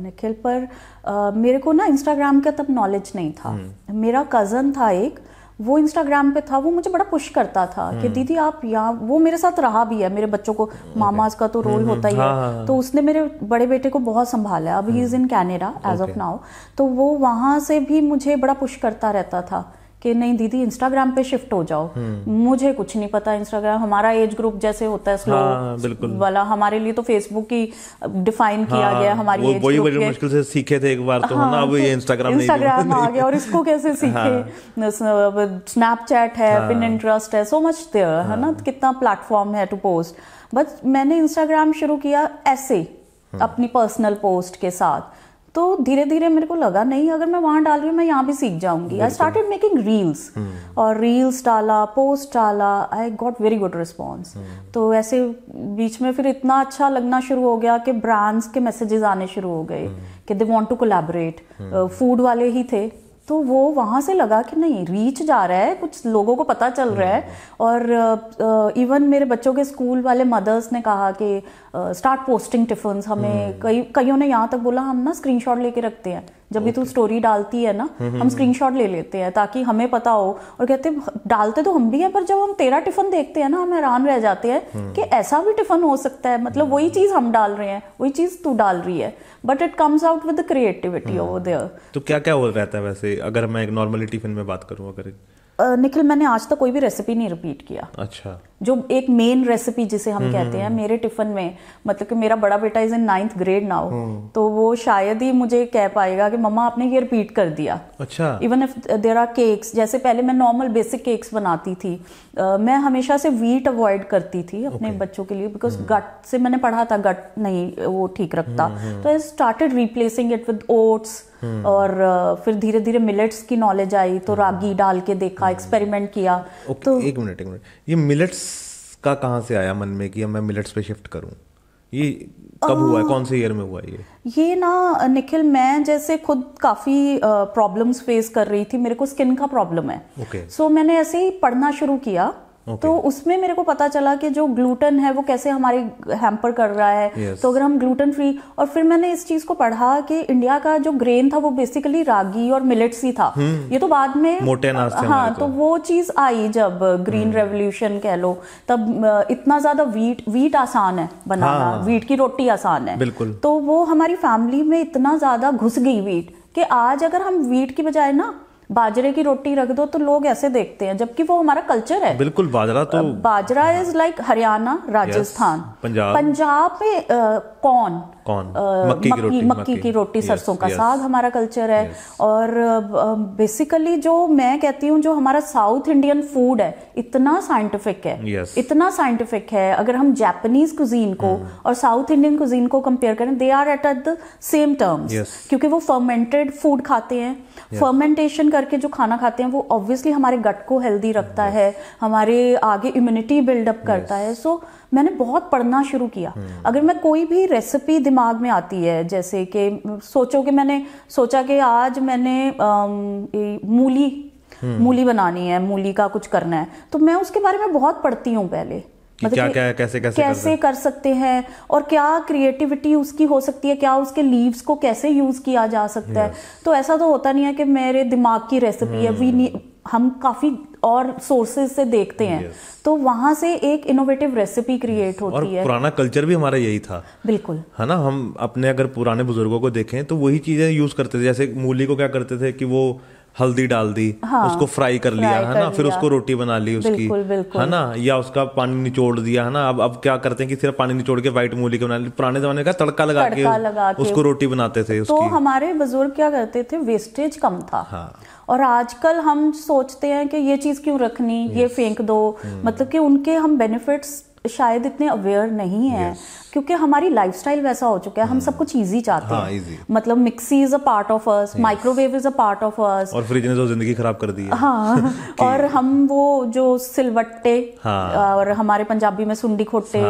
निखिल, पर मेरे को ना इंस्टाग्राम का तब नॉलेज नहीं था। मेरा कज़न था एक, वो इंस्टाग्राम पे था, वो मुझे बड़ा पुश करता था कि दीदी आप यहाँ, वो मेरे साथ रहा भी है, मेरे बच्चों को मामाज का तो रोल होता ही है। तो उसने मेरे बड़े बेटे को बहुत संभाला। अब he is in Canada as of now. तो वो वहाँ से भी मुझे बड़ा पुश करता रहता था कि नहीं दीदी इंस्टाग्राम पे शिफ्ट हो जाओ। मुझे कुछ नहीं पता इंस्टाग्राम, हमारा एज ग्रुप जैसे होता है स्लो वाला, हमारे लिए तो फेसबुक ही डिफाइन किया गया हमारी एज ग्रुप के। मुश्किल से सीखे थे एक बार तो है ना, अब ये इंस्टाग्राम आ गया और इसको कैसे सीखे। स्नैपचैट है, पिनिंटरेस्ट है, सो मच देयर है ना, कितना प्लेटफॉर्म है टू पोस्ट। बट मैंने इंस्टाग्राम शुरू किया ऐसे अपनी पर्सनल पोस्ट के साथ, तो धीरे धीरे मेरे को लगा नहीं अगर मैं वहां डाल रही हूँ मैं यहाँ भी सीख जाऊंगी। आई स्टार्टेड मेकिंग रील्स, और रील्स डाला, पोस्ट डाला, I got very good response. तो ऐसे बीच में फिर इतना अच्छा लगना शुरू हो गया कि ब्रांड्स के मैसेजेस आने शुरू हो गए कि they want to collaborate. Food वाले ही थे, तो वो वहाँ से लगा कि नहीं रीच जा रहा है, कुछ लोगों को पता चल रहा है। और इवन मेरे बच्चों के स्कूल वाले मदर्स ने कहा कि स्टार्ट पोस्टिंग टिफिन्स। हमें कईयों ने यहाँ तक बोला हम ना स्क्रीनशॉट लेके रखते हैं, जब भी तू स्टोरी डालती है ना हम स्क्रीनशॉट ले लेते हैं ताकि हमें पता हो। और कहते डालते तो हम भी हैं, पर जब हम तेरा टिफिन देखते हैं ना हम हैरान रह जाते हैं कि ऐसा भी टिफिन हो सकता है। मतलब वही चीज हम डाल रहे हैं, वही चीज तू डाल रही है, but it comes out with the creativity over there. तो क्या क्या हो रहता है वैसे, अगर मैं एक नॉर्मली टिफिन में बात करूं? अगर निखिल मैंने आज तक कोई भी रेसिपी नहीं रिपीट किया। अच्छा। जो एक मेन रेसिपी जिसे हम कहते हैं मेरे टिफिन में, मतलब कि मेरा बड़ा बेटा is in 9th grade now, तो वो शायद ही मुझे कह पाएगा कि मम्मा आपने ये रिपीट कर दिया। अच्छा। Even if there are cakes, जैसे पहले मैं नॉर्मल बेसिक केक्स बनाती थी, मैं हमेशा से व्हीट अवॉइड करती थी अपने बच्चों के लिए, बिकॉज गट से मैंने पढ़ा था गट नहीं वो ठीक रखता। तो I started replacing it with oats, और फिर धीरे धीरे मिलेट्स की नॉलेज आई तो रागी डाल के देखा, एक्सपेरिमेंट किया। तो एक मिनट ये मिलेट्स का कहाँ से आया मन में कि मैं मिलेट्स पे शिफ्ट करूं? ये कब हुआ है, कौन से ईयर में हुआ ये ना निखिल, मैं जैसे खुद काफी प्रॉब्लम्स फेस कर रही थी, मेरे को स्किन का प्रॉब्लम है। सो मैंने ऐसे ही पढ़ना शुरू किया। तो उसमें मेरे को पता चला कि जो ग्लूटेन है वो कैसे हमारे हैम्पर कर रहा है। तो अगर हम ग्लूटेन फ्री, और फिर मैंने इस चीज को पढ़ा कि इंडिया का जो ग्रेन था वो बेसिकली रागी और मिलेट्स ही था। ये तो बाद में मोटे अनाज थे। हाँ, तो वो चीज आई जब ग्रीन रेवोल्यूशन कह लो, तब इतना ज्यादा व्हीट आसान है बनाना, व्हीट की रोटी आसान है बिल्कुल। तो वो हमारी फैमिली में इतना ज्यादा घुस गई व्हीट कि आज अगर हम व्हीट की बजाय ना बाजरे की रोटी रख दो तो लोग ऐसे देखते हैं, जबकि वो हमारा कल्चर है। बिल्कुल। बाजरा इज लाइक हरियाणा, राजस्थान, पंजाब में कॉर्न, मक्की की रोटी, सरसों का साग हमारा कल्चर है। और बेसिकली जो मैं कहती हूँ जो हमारा साउथ इंडियन फूड है इतना साइंटिफिक है, इतना साइंटिफिक है। अगर हम जापानीज कुजीन को और साउथ इंडियन कुजीन को कंपेयर करें, they are at the same terms, क्योंकि वो फर्मेंटेड फूड खाते हैं। फर्मेंटेशन करके जो खाना खाते हैं वो ऑब्वियसली हमारे गट को हेल्दी रखता है, हमारे आगे इम्यूनिटी बिल्डअप करता है। सो मैंने बहुत पढ़ना शुरू किया। अगर मैं कोई भी रेसिपी दिमाग में आती है, जैसे कि सोचो कि मैंने सोचा कि आज मैंने मूली बनानी है, मूली का कुछ करना है, तो मैं उसके बारे में बहुत पढ़ती हूँ पहले, मतलब कैसे कर सकते हैं और क्या क्रिएटिविटी उसकी हो सकती है, क्या उसके लीव्स को कैसे यूज किया जा सकता है। तो ऐसा तो होता नहीं है कि मेरे दिमाग की रेसिपी है, हम काफी और सोर्सेज से देखते हैं। तो वहां से एक इनोवेटिव रेसिपी क्रिएट होती है। पुराना कल्चर भी हमारा यही था, बिल्कुल, है ना। हम अपने अगर पुराने बुजुर्गों को देखें तो वही चीजें यूज करते थे। जैसे मूली को क्या करते थे कि वो हल्दी डाल दी, उसको फ्राई कर लिया, है ना, फिर उसको रोटी बना ली उसकी, है ना, या उसका पानी निचोड़ दिया, है ना। अब क्या करते हैं कि सिर्फ पानी निचोड़ के व्हाइट मूली के बना ली। पुराने जमाने का तड़का लगा के उसको रोटी बनाते थे। तो हमारे बुजुर्ग क्या करते थे, वेस्टेज कम था। और आजकल हम सोचते हैं कि ये चीज क्यों रखनी, ये फेंक दो। मतलब कि उनके हम बेनिफिट्स शायद इतने अवेयर नहीं है, क्योंकि हमारी लाइफस्टाइल वैसा हो चुका है, हम सब कुछ इजी चाहते हैं। मतलब mixie is a part of us, microwave is a part of us, और फ्रिज ने तो जिंदगी खराब कर दी है। हाँ और हम वो जो सिलवट्टे, और हमारे पंजाबी में सुंडी खोटे,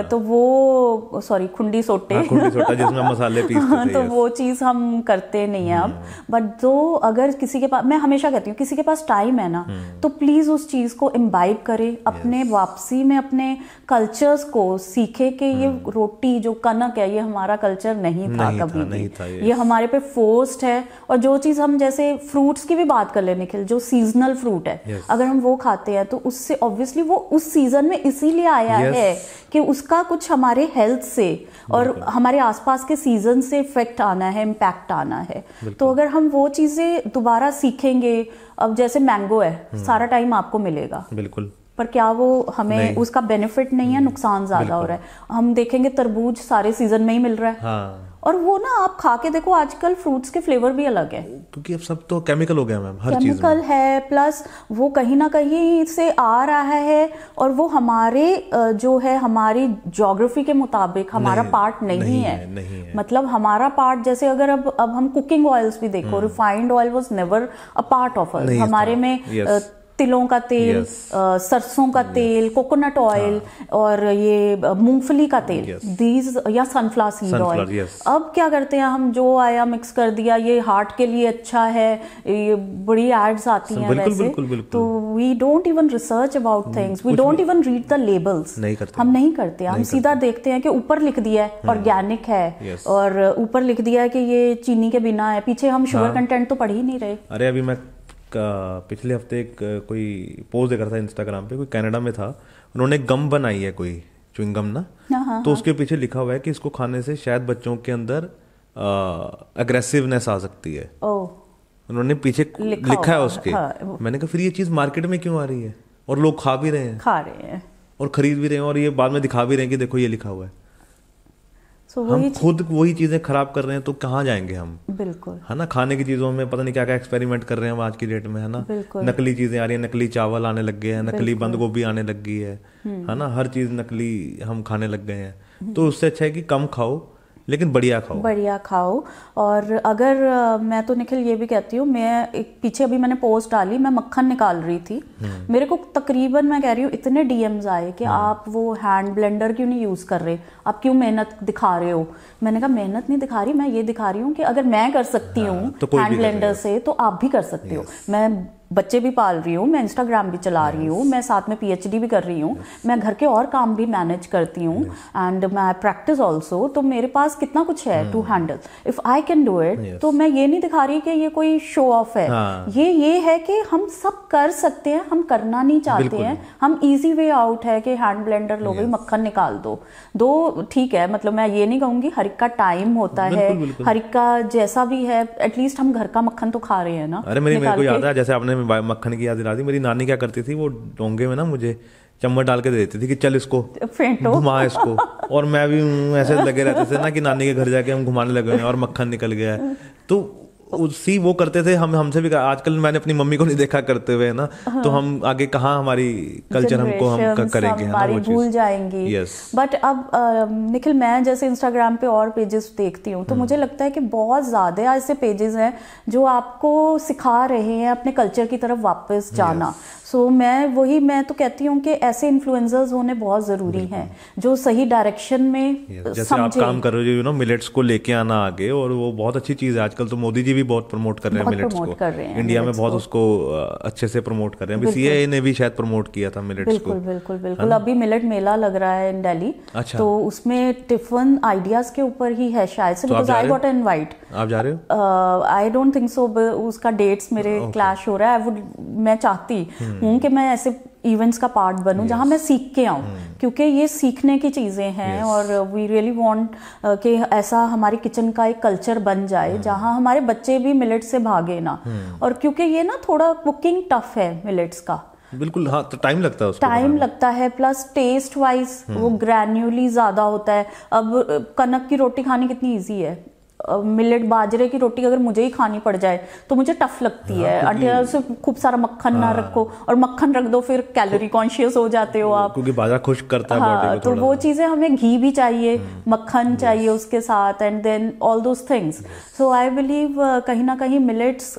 तो वो सॉरी खुंडी सोटे, जिसमें मसाले पीसते थे, तो वो चीज हम करते नहीं है अब। बट जो अगर किसी के पास, मैं हमेशा कहती हूँ किसी के पास टाइम है ना, तो प्लीज उस चीज को इम्बाइब करे, अपने वापसी में अपने अपने कल्चर्स को सीखे कि ये रोटी जो कनक है ये हमारा कल्चर नहीं था कभी भी, ये हमारे पे फोर्स्ड है। और जो चीज़ हम जैसे फ्रूट्स की भी बात कर ले निखिल, जो सीजनल फ्रूट है अगर हम वो खाते हैं तो उससे ऑब्वियसली वो उस सीजन में इसीलिए आया है कि उसका कुछ हमारे हेल्थ से और हमारे आसपास के सीजन से इफेक्ट आना है, इम्पैक्ट आना है। तो अगर हम वो चीजें दोबारा सीखेंगे, अब जैसे मैंगो है सारा टाइम आपको मिलेगा बिल्कुल, पर क्या वो हमें उसका बेनिफिट नहीं है, नुकसान ज्यादा हो रहा है। हम देखेंगे तरबूज सारे सीजन में ही मिल रहा है। हाँ। और वो ना आप खा के देखो आजकल फ्रूट्स के फ्लेवर भी अलग है, क्योंकि अब सब तो केमिकल हो गया मैम, हर चीज केमिकल है, प्लस वो कहीं ना कहीं से आ रहा है और वो हमारे जो है हमारी ज्योग्राफी के मुताबिक हमारा पार्ट नहीं है। मतलब हमारा पार्ट, जैसे अगर अब हम कुकिंग ऑयल्स भी देखो, refined oil was never a part of us. हमारे में तिलों का तेल, सरसों का तेल, कोकोनट ऑयल और ये मूंगफली का तेल, दीज या सनफ्लावर सीड ऑयल। अब क्या करते हैं हम, जो आया मिक्स कर दिया, ये हार्ट के लिए अच्छा है, ये बड़ी एड्स आती हैं वैसे। तो we don't even research about things, we don't even read the labels. हम नहीं करते, हम सीधा देखते हैं कि ऊपर लिख दिया है ऑर्गेनिक है और ऊपर लिख दिया है कि ये चीनी के बिना है, पीछे हम शुगर कंटेंट तो पढ़ ही नहीं रहे। अरे अभी मैं पिछले हफ्ते एक कोई पोस्ट देख रहा था इंस्टाग्राम पे, कोई कनाडा में था, उन्होंने गम बनाई है, कोई च्युइंग गम ना, तो उसके पीछे लिखा हुआ है कि इसको खाने से शायद बच्चों के अंदर अग्रेसिवनेस आ सकती है। उन्होंने पीछे लिखा है उसके। मैंने कहा फिर ये चीज मार्केट में क्यों आ रही है और लोग खा भी रहे हैं और खरीद भी रहे हैं और ये बाद में दिखा भी रहे हैं कि देखो ये लिखा हुआ है। हम खुद वही चीजें खराब कर रहे हैं तो कहाँ जाएंगे हम? बिल्कुल, है ना। खाने की चीजों में पता नहीं क्या क्या एक्सपेरिमेंट कर रहे हैं हम आज की डेट में, है ना। नकली चीजें आ रही है, नकली चावल आने लग गए हैं, नकली बंद गोभी आने लग गई है ना। हर चीज नकली हम खाने लग गए हैं। तो उससे अच्छा है कि कम खाओ लेकिन बढ़िया खाओ। और अगर मैं तो निखिल ये भी कहती हूँ, मैं एक पीछे अभी मैंने पोस्ट डाली, मैं मक्खन निकाल रही थी, मेरे को तकरीबन मैं कह रही हूँ इतने डीएम्स आए कि आप वो हैंड ब्लेंडर क्यों नहीं यूज कर रहे, आप क्यों मेहनत दिखा रहे हो। मैंने कहा मेहनत नहीं दिखा रही, मैं ये दिखा रही हूँ कि अगर मैं कर सकती हूँ हैंड ब्लेंडर से तो आप भी कर सकते हो। मैं बच्चे भी पाल रही हूँ, मैं इंस्टाग्राम भी चला रही हूँ, मैं साथ में पीएचडी भी कर रही हूँ, मैं घर के और काम भी मैनेज करती हूँ एंड मैं प्रैक्टिस ऑल्सो। तो मेरे पास कितना कुछ है to handle, if I can do it. तो मैं ये नहीं दिखा रही कि ये कोई शो ऑफ है, ये है कि हम सब कर सकते हैं, हम करना नहीं चाहते हैं, हम इजी वे आउट है कि हैंड ब्लेंडर लो भाई मक्खन निकाल दो ठीक है। मतलब मैं ये नहीं कहूंगी, हर एक का टाइम होता है, हर एक का जैसा भी है, एटलीस्ट हम घर का मक्खन तो खा रहे हैं ना। अरे मेरे को याद है, जैसे आपने मक्खन की याद दिला दी, मेरी नानी क्या करती थी, वो डोंगे में ना मुझे चम्मच डाल के दे देती थी कि चल इसको घुमा इसको, और मैं भी ऐसे लगे रहते थे ना कि नानी के घर जाके हम घुमाने लगे और मक्खन निकल गया है। तो उसी वो करते थे हमसे भी। आजकल मैंने अपनी मम्मी को नहीं देखा करते हुए ना, तो हम आगे कहाँ हमारी कल्चर हम करेंगे, हमारी भूल जाएंगी। बट अब निखिल, मैं जैसे इंस्टाग्राम पे और पेजेस देखती हूँ तो मुझे लगता है कि बहुत ज्यादा ऐसे पेजेस हैं जो आपको सिखा रहे हैं अपने कल्चर की तरफ वापस जाना। सो मैं तो कहती हूँ कि ऐसे इन्फ्लुएंसर्स होने बहुत जरूरी हैं जो सही डायरेक्शन में जैसे आप काम कर रहे हो, मिलेट्स को लेके आना आगे, और वो बहुत अच्छी चीज है। आजकल तो मोदी जी भी बहुत प्रमोट कर रहे हैं मिलेट्स को, इंडिया में बहुत उसको अच्छे से प्रमोट कर रहे हैं। सीआईए ने भी शायद प्रमोट किया था मिलेट्स को। बिल्कुल। अभी मिलेट मेला लग रहा है इन दिल्ली, तो उसमें टिफिन आइडियाज के ऊपर ही है शायद से, because I got an invite. आप जा रहे हो? आई डोंट थिंक सो, उसका डेट्स मेरे क्लैश हो रहा है। मैं चाहती हूँ कि मैं ऐसे इवेंट्स का पार्ट बनूं जहां मैं सीख के आऊं, क्योंकि ये सीखने की चीजें हैं और वी रियली वांट कि ऐसा हमारी किचन का एक कल्चर बन जाए जहां हमारे बच्चे भी मिलेट से भागे ना। और क्योंकि ये ना थोड़ा कुकिंग टफ है मिलेट्स का, बिल्कुल। हाँ, तो टाइम लगता है उसको, टाइम लगता है, प्लस टेस्ट वाइज वो ग्रैन्युअली ज्यादा होता है। अब कनक की रोटी खानी कितनी ईजी है, मिलेट बाजरे की रोटी अगर मुझे ही खानी पड़ जाए तो मुझे टफ लगती है। अंटिल से खूब सारा मक्खन ना रखो, और मक्खन रख दो फिर कैलोरी कॉन्शियस हो जाते हो आप, क्योंकि बाजरा खुश्क करता है बॉडी को। तो वो चीजें, हमें घी भी चाहिए, मक्खन चाहिए उसके साथ, and then all those things. So I believe कहीं ना कहीं मिलेट्स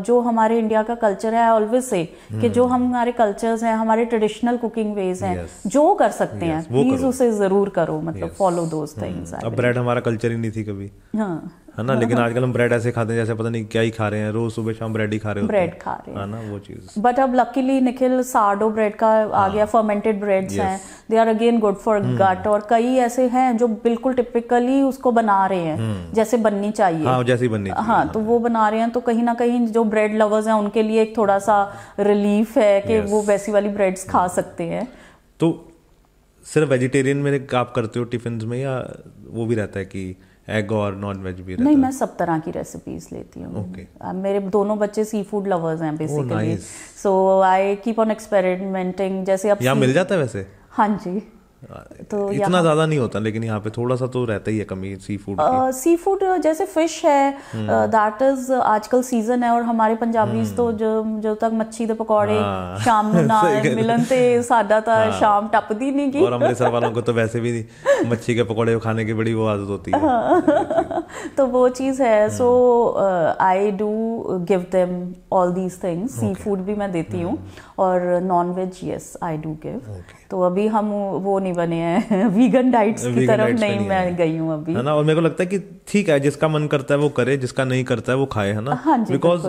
जो हमारे इंडिया का कल्चर है, ऑलवेज से कि जो हमारे कल्चर्स हैं, हमारे ट्रेडिशनल कुकिंग वेज हैं, जो कर सकते हैं प्लीज उसे जरूर करो, मतलब फॉलो दोज थिंग्स। अब ब्रेड हमारा कल्चर ही नहीं थी कभी। हाँ, है ना। लेकिन आजकल हम ब्रेड ऐसे खाते हैं जैसे पता नहीं क्या ही खा रहे हैं, रोज सुबह शाम ब्रेड ही खा रहे होते हैं, ब्रेड खा रहे हैं, है ना वो चीज। बट अब लकीली निखिल सार्डो ब्रेड का आ गया, फर्मेंटेड ब्रेड्स हैं, they are again good for gut. और कई ऐसे हैं जो बिल्कुल टिपिकली उसको बना रहे हैं जैसे बननी चाहिए, हाँ जैसी बननी चाहिए, हाँ तो वो बना रहे हैं। तो कहीं ना कहीं जो ब्रेड लवर्स हैं उनके लिए एक थोड़ा सा रिलीफ है कि वो वैसी वाली ब्रेड्स खा सकते हैं। तो सिर्फ वेजिटेरियन में आप करते हो टिफिन में, या वो भी रहता है कि एग और नॉन वेज भी रहता है? नहीं, मैं सब तरह की रेसिपीज लेती हूँ। मेरे दोनों बच्चे सी फूड लवर्स हैं basically, so I keep on experimenting. जैसे अब यहाँ मिल जाता है वैसे? हाँ जी, तो इतना ज्यादा नहीं होता, लेकिन यहाँ पे थोड़ा सा तो रहता ही है कमी सी फूड की। सी फूड जैसे फिश है, दैट इज आजकल सीजन है, और हमारे पंजाबीज तो जो तक मच्छी दे पकौड़े शाम ना मिलन ते सादा ता शाम टपदी नहीं की। और अमृतसर वालों को तो वैसे भी मच्छी के पकौड़े खाने की बड़ी वो आदत होती है। तो वो चीज है। So I do give them all these things. Seafood भी मैं देती हूँ, और non veg yes I do give. तो अभी हम वो नहीं बने हैं वीगन डाइट्स की तरफ नहीं मैं गई हूँ अभी, है ना। और मेरे को लगता है कि ठीक है, जिसका मन करता है वो करे, जिसका नहीं करता है वो खाए, है ना। हाँ बिकॉज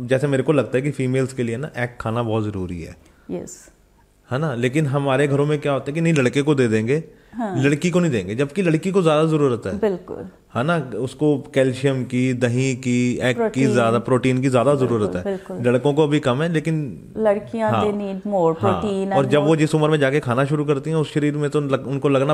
जैसे मेरे को लगता है कि फीमेल्स के लिए ना एग खाना बहुत जरूरी है, यस, है ना। लेकिन हमारे घरों में क्या होता है कि नहीं लड़के को दे देंगे, लड़की को नहीं देंगे, जबकि लड़की को ज्यादा जरूरत है, बिल्कुल, है ना। उसको कैल्शियम की, दही की, एग की ज्यादा, प्रोटीन की ज्यादा जरूरत है। लड़कों को भी कम है, लेकिन लड़कियां दे नीड मोर प्रोटीन। और जब वो जिस उम्र में जाके खाना शुरू करती हैं उस शरीर में तो उनको लगना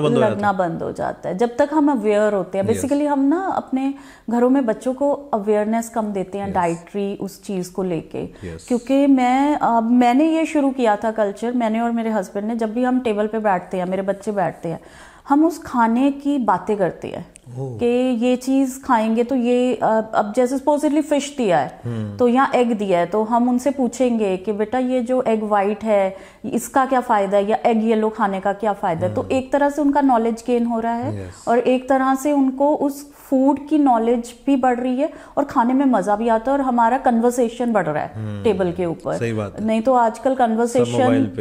बंद हो जाता है। जब तक हम अवेयर होते हैं, बेसिकली हम ना अपने घरों में बच्चों को अवेयरनेस कम देते हैं डाइटरी उस चीज को लेके। क्योंकि मैंने ये शुरू किया था कल्चर, मैंने और मेरे हस्बैंड ने, जब भी हम टेबल पे बैठते हैं, मेरे बच्चे बैठते हैं, हम उस खाने की बातें करते हैं कि ये चीज खाएंगे तो ये, अब जैसे सपोजिटली फिश दिया है तो यहाँ एग दिया है, तो हम उनसे पूछेंगे कि बेटा ये जो एग वाइट है इसका क्या फायदा है, या एग येलो खाने का क्या फायदा है। तो एक तरह से उनका नॉलेज गेन हो रहा है, और एक तरह से उनको उस फूड की नॉलेज भी बढ़ रही है, और खाने में मजा भी आता है, और हमारा कन्वर्सेशन बढ़ रहा है टेबल के ऊपर। सही बात है। नहीं तो आजकल कन्वर्सेशन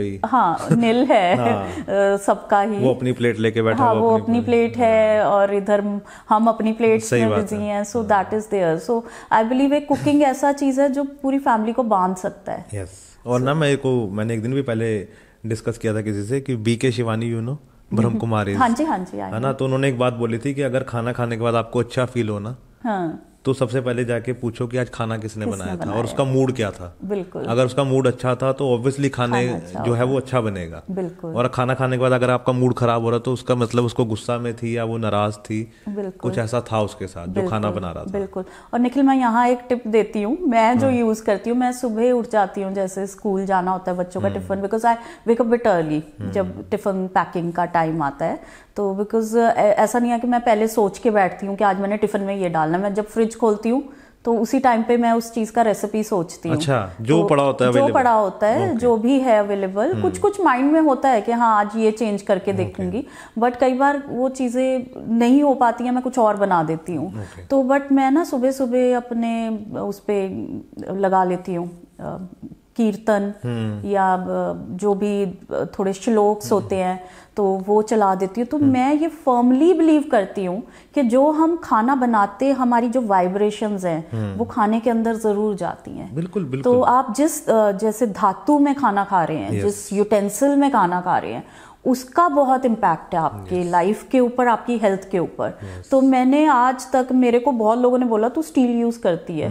नील है सबका ही, वो अपनी प्लेट लेके बैठा, हाँ वो अपनी प्लेट है, और इधर हम अपनी प्लेट्स में बिजी हैं। So that is there. So I believe एक कुकिंग ऐसा चीज है जो पूरी फैमिली को बांध सकता है। यस। और ना मैंने एक दिन भी पहले डिस्कस किया था किसी से कि BK Shivani, you know, Brahma Kumari, हाँ जी, हाँ जी, है ना। तो उन्होंने एक बात बोली थी कि अगर खाना खाने के बाद आपको अच्छा फील हो ना, हाँ, तो सबसे पहले जाके पूछो कि आज खाना किसने बनाया था और उसका मूड क्या था। बिल्कुल। अगर उसका मूड अच्छा था तो ऑब्वियसली खाने जो है वो अच्छा बनेगा। बिल्कुल। और खाना खाने के बाद अगर आपका मूड खराब हो रहा तो उसका मतलब उसको गुस्सा में थी या वो नाराज थी, कुछ ऐसा था उसके साथ जो खाना बना रहा था। बिल्कुल। और निखिल मैं यहाँ एक टिप देती हूँ, मैं जो यूज करती हूँ, मैं सुबह उठ जाती हूँ, जैसे स्कूल जाना होता है बच्चों का tiffin, because I wake up bit early जब टिफिन पैकिंग का टाइम आता है। तो बिकॉज ऐसा नहीं है कि मैं पहले सोच के बैठती हूँ कि आज मैंने टिफिन में ये डालना है। मैं जब फ्रिज खोलती हूँ तो उसी टाइम पे मैं उस चीज का रेसिपी सोचती हूँ। अच्छा, जो पड़ा होता है, जो पड़ा होता है, जो भी है अवेलेबल, कुछ माइंड में होता है कि हाँ आज ये चेंज करके देखूंगी, बट कई बार वो चीजें नहीं हो पाती हैं, मैं कुछ और बना देती हूँ। तो बट मैं ना सुबह सुबह अपने उस पे लगा लेती हूँ कीर्तन, या जो भी थोड़े श्लोक्स होते हैं तो वो चला देती हूँ। तो मैं ये फर्मली बिलीव करती हूँ कि जो हम खाना बनाते, हमारी जो वाइब्रेशंस हैं वो खाने के अंदर जरूर जाती हैं। बिल्कुल बिल्कुल। तो आप जैसे धातु में खाना खा रहे हैं, जिस यूटेंसिल में खाना खा रहे हैं, उसका बहुत इम्पैक्ट है आपकी लाइफ के ऊपर, आपकी हेल्थ के ऊपर। तो मैंने आज तक, मेरे को बहुत लोगों ने बोला तू स्टील यूज करती है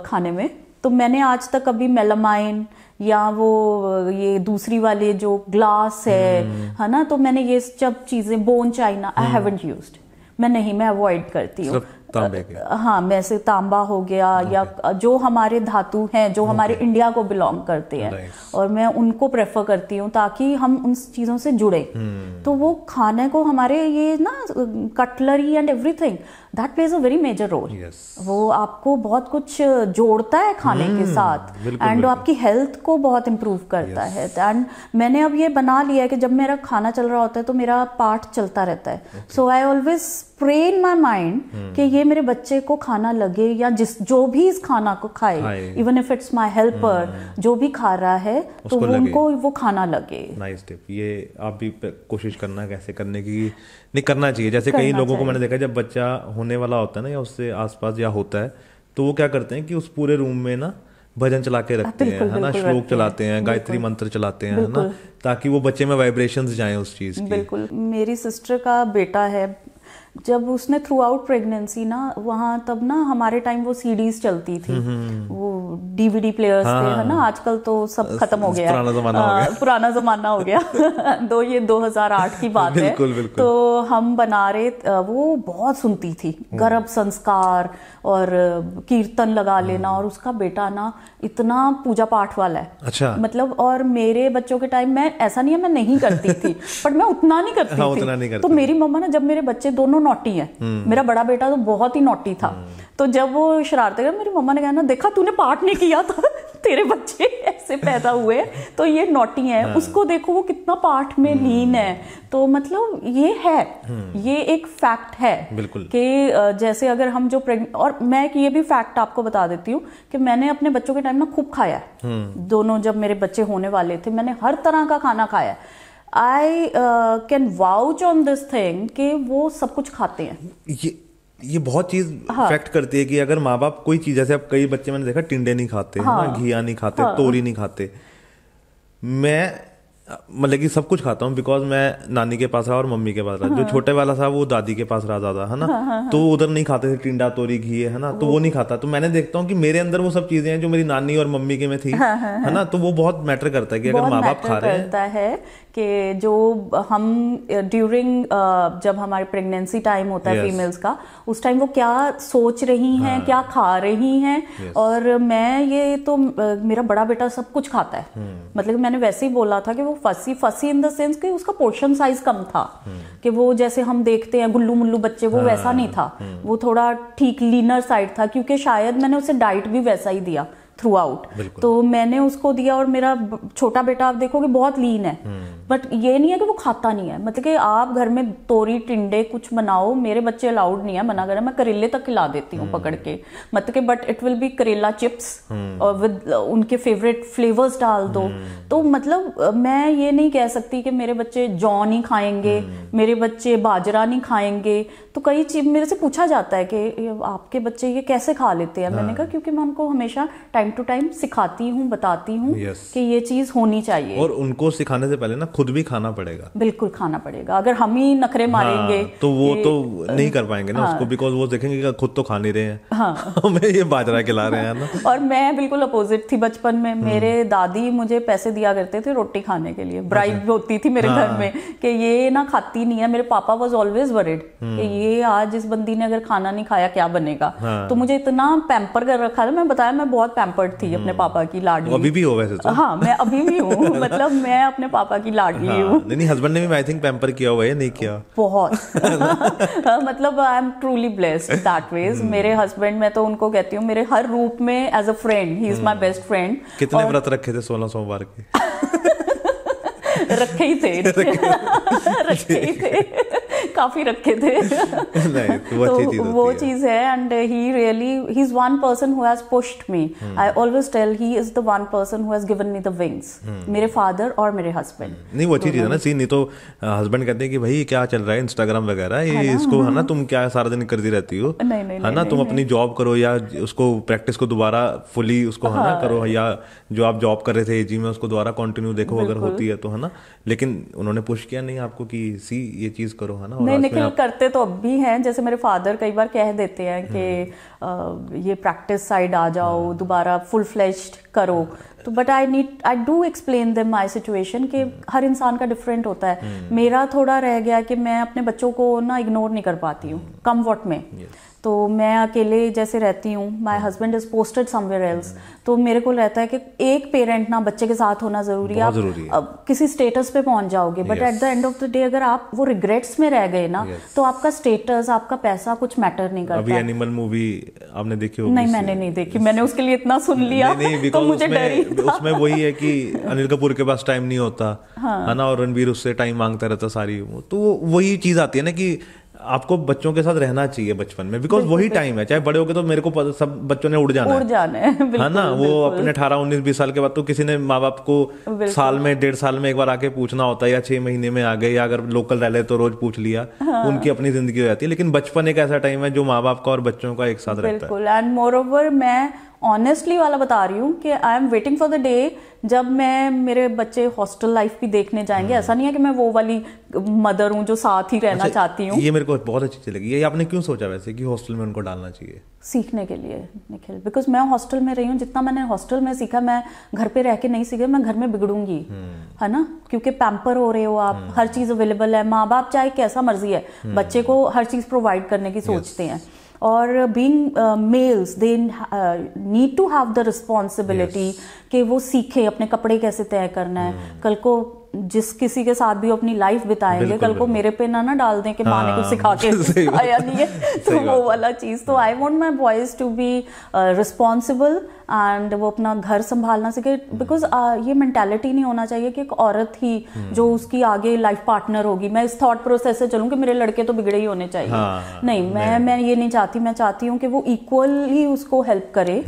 खाने में, तो मैंने आज तक कभी मेलामाइन या वो ये दूसरी वाले जो ग्लास है ना, तो मैंने ये सब चीजें, bone China, I haven't used. मैं अवॉइड करती हूँ। हाँ, मैं से तांबा हो गया, या जो हमारे धातु हैं, जो हमारे इंडिया को बिलोंग करते हैं, और मैं उनको प्रेफर करती हूँ ताकि हम उन चीजों से जुड़े। तो वो खाने को, हमारे ये ना cutlery and everything, that plays a very major role. वो आपको बहुत कुछ जोड़ता है खाने के साथ, एंड आपकी हेल्थ को बहुत इम्प्रूव करता है। एंड मैंने अब ये बना लिया है कि जब मेरा खाना चल रहा होता है तो मेरा पाठ चलता रहता है। So I always pray in my mind कि ये मेरे बच्चे को खाना लगे, या जो भी इस खाना को खाए, even if it's my helper, जो भी खा रहा है तो वो उनको वो खाना लगे। Nice tip. ये आप भी कोशिश करना कैसे करने की, नहीं करना चाहिए। जैसे कई लोगों को मैंने देखा जब बच्चा होने वाला होता है ना, या उससे आसपास या होता है, तो वो क्या करते हैं कि उस पूरे रूम में ना भजन चला के रखते हैं, है ना, श्लोक चलाते हैं, गायत्री मंत्र चलाते हैं, है ना, ताकि वो बच्चे में वाइब्रेशंस जाएं उस चीज की। बिल्कुल। मेरी सिस्टर का बेटा है, जब उसने थ्रू आउट प्रेगनेंसी ना, वहाँ तब ना हमारे टाइम वो सीडीज चलती थी, वो डीवीडी प्लेयर्स थे, है ना, आजकल तो सब खत्म हो गया, पुराना जमाना हो गया ये 2008 की बात है। बिल्कुल। तो हम बना रहे, वो बहुत सुनती थी, गर्भ संस्कार और कीर्तन लगा लेना, और उसका बेटा ना इतना पूजा पाठ वाला है। अच्छा। मतलब, और मेरे बच्चों के टाइम में ऐसा नहीं है मैं नहीं करती थी, बट मैं उतना नहीं करती थी। उतना नहीं करती। तो मेरी मम्मा ना, जब मेरे बच्चे दोनों नॉटी हैं, मेरा बड़ा बेटा तो बहुत ही नॉटी था, तो जब वो शरारते कर, मेरी मम्मा ने कहा ना, देखा तूने पाठ नहीं किया था, तेरे बच्चे ऐसे पैदा हुए तो ये नॉटी है, उसको देखो वो कितना पाठ में लीन है। तो मतलब ये है, ये एक फैक्ट है कि जैसे अगर हम जो और मैं ये भी फैक्ट आपको बता देती हूँ कि मैंने अपने बच्चों के टाइम ना खूब खाया है, दोनों जब मेरे बच्चे होने वाले थे, मैंने हर तरह का खाना खाया है। I can vouch on this thing कि वो सब कुछ खाते हैं। ये बहुत चीज फैक्ट करती है कि अगर माँ बाप कोई चीज, जैसे अब कई बच्चे मैंने देखा टिंडे नहीं खाते, है ना, घिया नहीं खाते, तोरी नहीं खाते। मैं मतलब कि सब कुछ खाता हूँ, बिकॉज मैं नानी के पास रहा और मम्मी के पास रहा। जो छोटे वाला था वो दादी के पास रहा ज्यादा, है ना, तो उधर नहीं खाते थे टिंडा तोरी घी, है ना, तो वो नहीं खाता। तो मैंने देखता हूँ कि मेरे अंदर वो सब चीजें हैं जो मेरी नानी और मम्मी के में थी, है ना, तो वो बहुत मैटर करता है कि अगर माँ बाप खा रहे हैं कि जो हम ड्यूरिंग जब हमारे प्रेगनेंसी टाइम होता है फीमेल्स का, उस टाइम वो क्या सोच रही हैं, क्या खा रही हैं। और मैं ये तो मेरा बड़ा बेटा सब कुछ खाता है, मतलब मैंने वैसे ही बोला था कि वो फसी इन द सेंस कि उसका पोर्शन साइज कम था, कि वो जैसे हम देखते हैं गुल्लू मुल्लू बच्चे, वो वैसा नहीं था, वो थोड़ा ठीक लीनर साइड था, क्योंकि शायद मैंने उसे डाइट भी वैसा ही दिया थ्रू आउट। तो मैंने उसको दिया, और मेरा छोटा बेटा आप देखोगे बहुत लीन है, बट ये नहीं है कि वो खाता नहीं है। मतलब कि आप घर में तोरी टिंडे कुछ बनाओ, मेरे बच्चे अलाउड नहीं है, मना करें, मैं करेले तक खिला देती हूँ पकड़ के, मतलब कि बट इट विल बी करेला चिप्स और विद उनके फेवरेट फ्लेवर्स डाल दो। तो मतलब मैं ये नहीं कह सकती कि मेरे बच्चे जौ नहीं खाएंगे, मेरे बच्चे बाजरा नहीं खाएंगे। तो कई चीज मेरे से पूछा जाता है कि आपके बच्चे ये कैसे खा लेते हैं। मैंने कहा क्योंकि मैं उनको हमेशा टाइम टू टाइम सिखाती हूँ, बताती हूँ कि ये चीज होनी चाहिए। और उनको सिखाने से पहले ना खुद भी खाना पड़ेगा। बिल्कुल खाना पड़ेगा। अगर हम ही नखरे मारेंगे तो वो तो नहीं कर पाएंगे ना उसको, बिकॉज वो देखेंगे कि खुद तो खा नहीं रहे हैं, हमें ये बाजरा खिला रहे हैं ना। और मैं बिल्कुल अपोजिट थी बचपन में। मेरे दादी मुझे पैसे दिया करते थे रोटी खाने के लिए, ब्राइब होती थी मेरे घर में कि ये ना खाती नहीं है। मेरे पापा वाज ऑलवेज वरिड कि ये आज इस बंदी ने अगर खाना नहीं खाया क्या बनेगा। तो मुझे इतना पैम्पर कर रखा था। मैं बताया मैं बहुत पैम्पर्ड थी अपने पापा की लाडली। अभी भी हो वैसे तो। हाँ मैं अभी भी हूँ, मतलब मैं अपने पापा की लाडली हूँ। नहीं हस्बैंड ने भी आई थिंक पैम्पर किया हुआ है, नहीं किया बहुत मतलब I am truly blessed that ways. मेरे हस्बैंड, मैं तो उनको कहती हूँ मेरे हर रूप में as a friend, he is my best friend. कितने व्रत रखे थे 16 सोमवार के? रखे ही थे रखे ही थे, काफी रखे थे। नहीं, तो वो चीज है। And he really, he is one person who has pushed me. I always tell he is the one person who has given me the wings, मेरे फादर और मेरे हस्बैंड। नहीं वो अच्छी चीज है ना। सी नहीं तो हस्बैंड कहते हैं कि भाई क्या चल रहा है इंस्टाग्राम वगैरह, ये इसको है ना, तुम क्या सारा दिन करती रहती हो, है ना, तुम अपनी जॉब करो या उसको प्रैक्टिस को दोबारा फुली उसको है ना करो, या जो आप जॉब कर रहे थे एजी में उसको दोबारा कंटिन्यू देखो अगर होती है तो, है ना। लेकिन उन्होंने पुश किया नहीं आपको कि सी ये चीज करो, है ना। नहीं निखिल करते तो अब भी हैं। जैसे मेरे फादर कई बार कह देते हैं कि ये प्रैक्टिस साइड आ जाओ, दोबारा फुल फ्लेज्ड करो। तो but I do explain them my situation कि हर इंसान का डिफरेंट होता है। मेरा थोड़ा रह गया कि मैं अपने बच्चों को ना इग्नोर नहीं कर पाती हूँ कम वक्त में। तो मैं अकेले जैसे रहती हूँ, my husband is posted somewhere else, तो मेरे को रहता है कि एक पेरेंट ना बच्चे के साथ होना जरूरी है। अब किसी स्टेटस पे पहुंच जाओगे, but at the end of the day अगर आप वो रिग्रेट्स में रह गए ना, तो आपका स्टेटस, आपका पैसा कुछ मैटर नहीं करता। अभी एनिमल मूवी आपने देखी होगी? नहीं मैंने नहीं देखी, मैंने उसके लिए इतना सुन लिया तो मुझे डर ही था। उसमें वही है कि अनिल कपूर के पास टाइम नहीं होता, है ना, और रणबीर उससे टाइम मांगता रहता सारी। तो वही चीज आती है ना कि आपको बच्चों के साथ रहना चाहिए बचपन में, बिकॉज वही टाइम है, चाहे बड़े हो गए तो मेरे को सब बच्चों ने उड़ जाना है ना। वो अपने 18-19-20 साल के बाद तो किसी ने माँ बाप को साल में 1.5 साल में एक बार आके पूछना होता है, या 6 महीने में आ गए, या अगर लोकल रह ले तो रोज पूछ लिया। उनकी अपनी जिंदगी हो जाती है, लेकिन बचपन एक ऐसा टाइम है जो माँ बाप का और बच्चों का एक साथ रहता है। बिल्कुल। एंड मोर ओवर मैं ऑनेस्टली वाला बता रही हूँ कि I am waiting for the day जब मैं मेरे बच्चे हॉस्टल लाइफ भी देखने जाएंगे। ऐसा नहीं है कि मैं वो वाली मदर हूँ जो साथ ही रहना चाहती हूँ। ये मेरे को बहुत अच्छी लगी। ये आपने क्यों सोचा वैसे कि हॉस्टल में उनको डालना चाहिए? सीखने के लिए निखिल, बिकॉज मैं हॉस्टल में रही हूँ, जितना मैंने हॉस्टल में सीखा मैं घर पे रह के नहीं सीखा, मैं घर में बिगड़ूंगी, है ना, क्योंकि पैम्पर हो रहे हो आप, हर चीज अवेलेबल है, माँ बाप चाहे कैसा मर्जी है बच्चे को हर चीज प्रोवाइड करने की सोचते हैं। और being males they need to have the responsibility कि वो सीखे अपने कपड़े कैसे तय करना है। कल को जिस किसी के साथ भी अपनी लाइफ बिताएंगे, कल को मेरे पे ना डाल दें कि माँ ने कुछ सिखा के सिखाया नहीं है, तो वो वाला चीज। तो I want my boys to be responsible and वो अपना घर संभालना सीखे, बिकॉज ये मेंटालिटी नहीं होना चाहिए कि एक औरत ही जो उसकी आगे लाइफ पार्टनर होगी। मैं इस थॉट प्रोसेस से चलूं कि मेरे लड़के तो बिगड़े ही होने चाहिए। नहीं, मैं ये नहीं चाहती। मैं चाहती हूँ कि वो इक्वल ही उसको हेल्प करे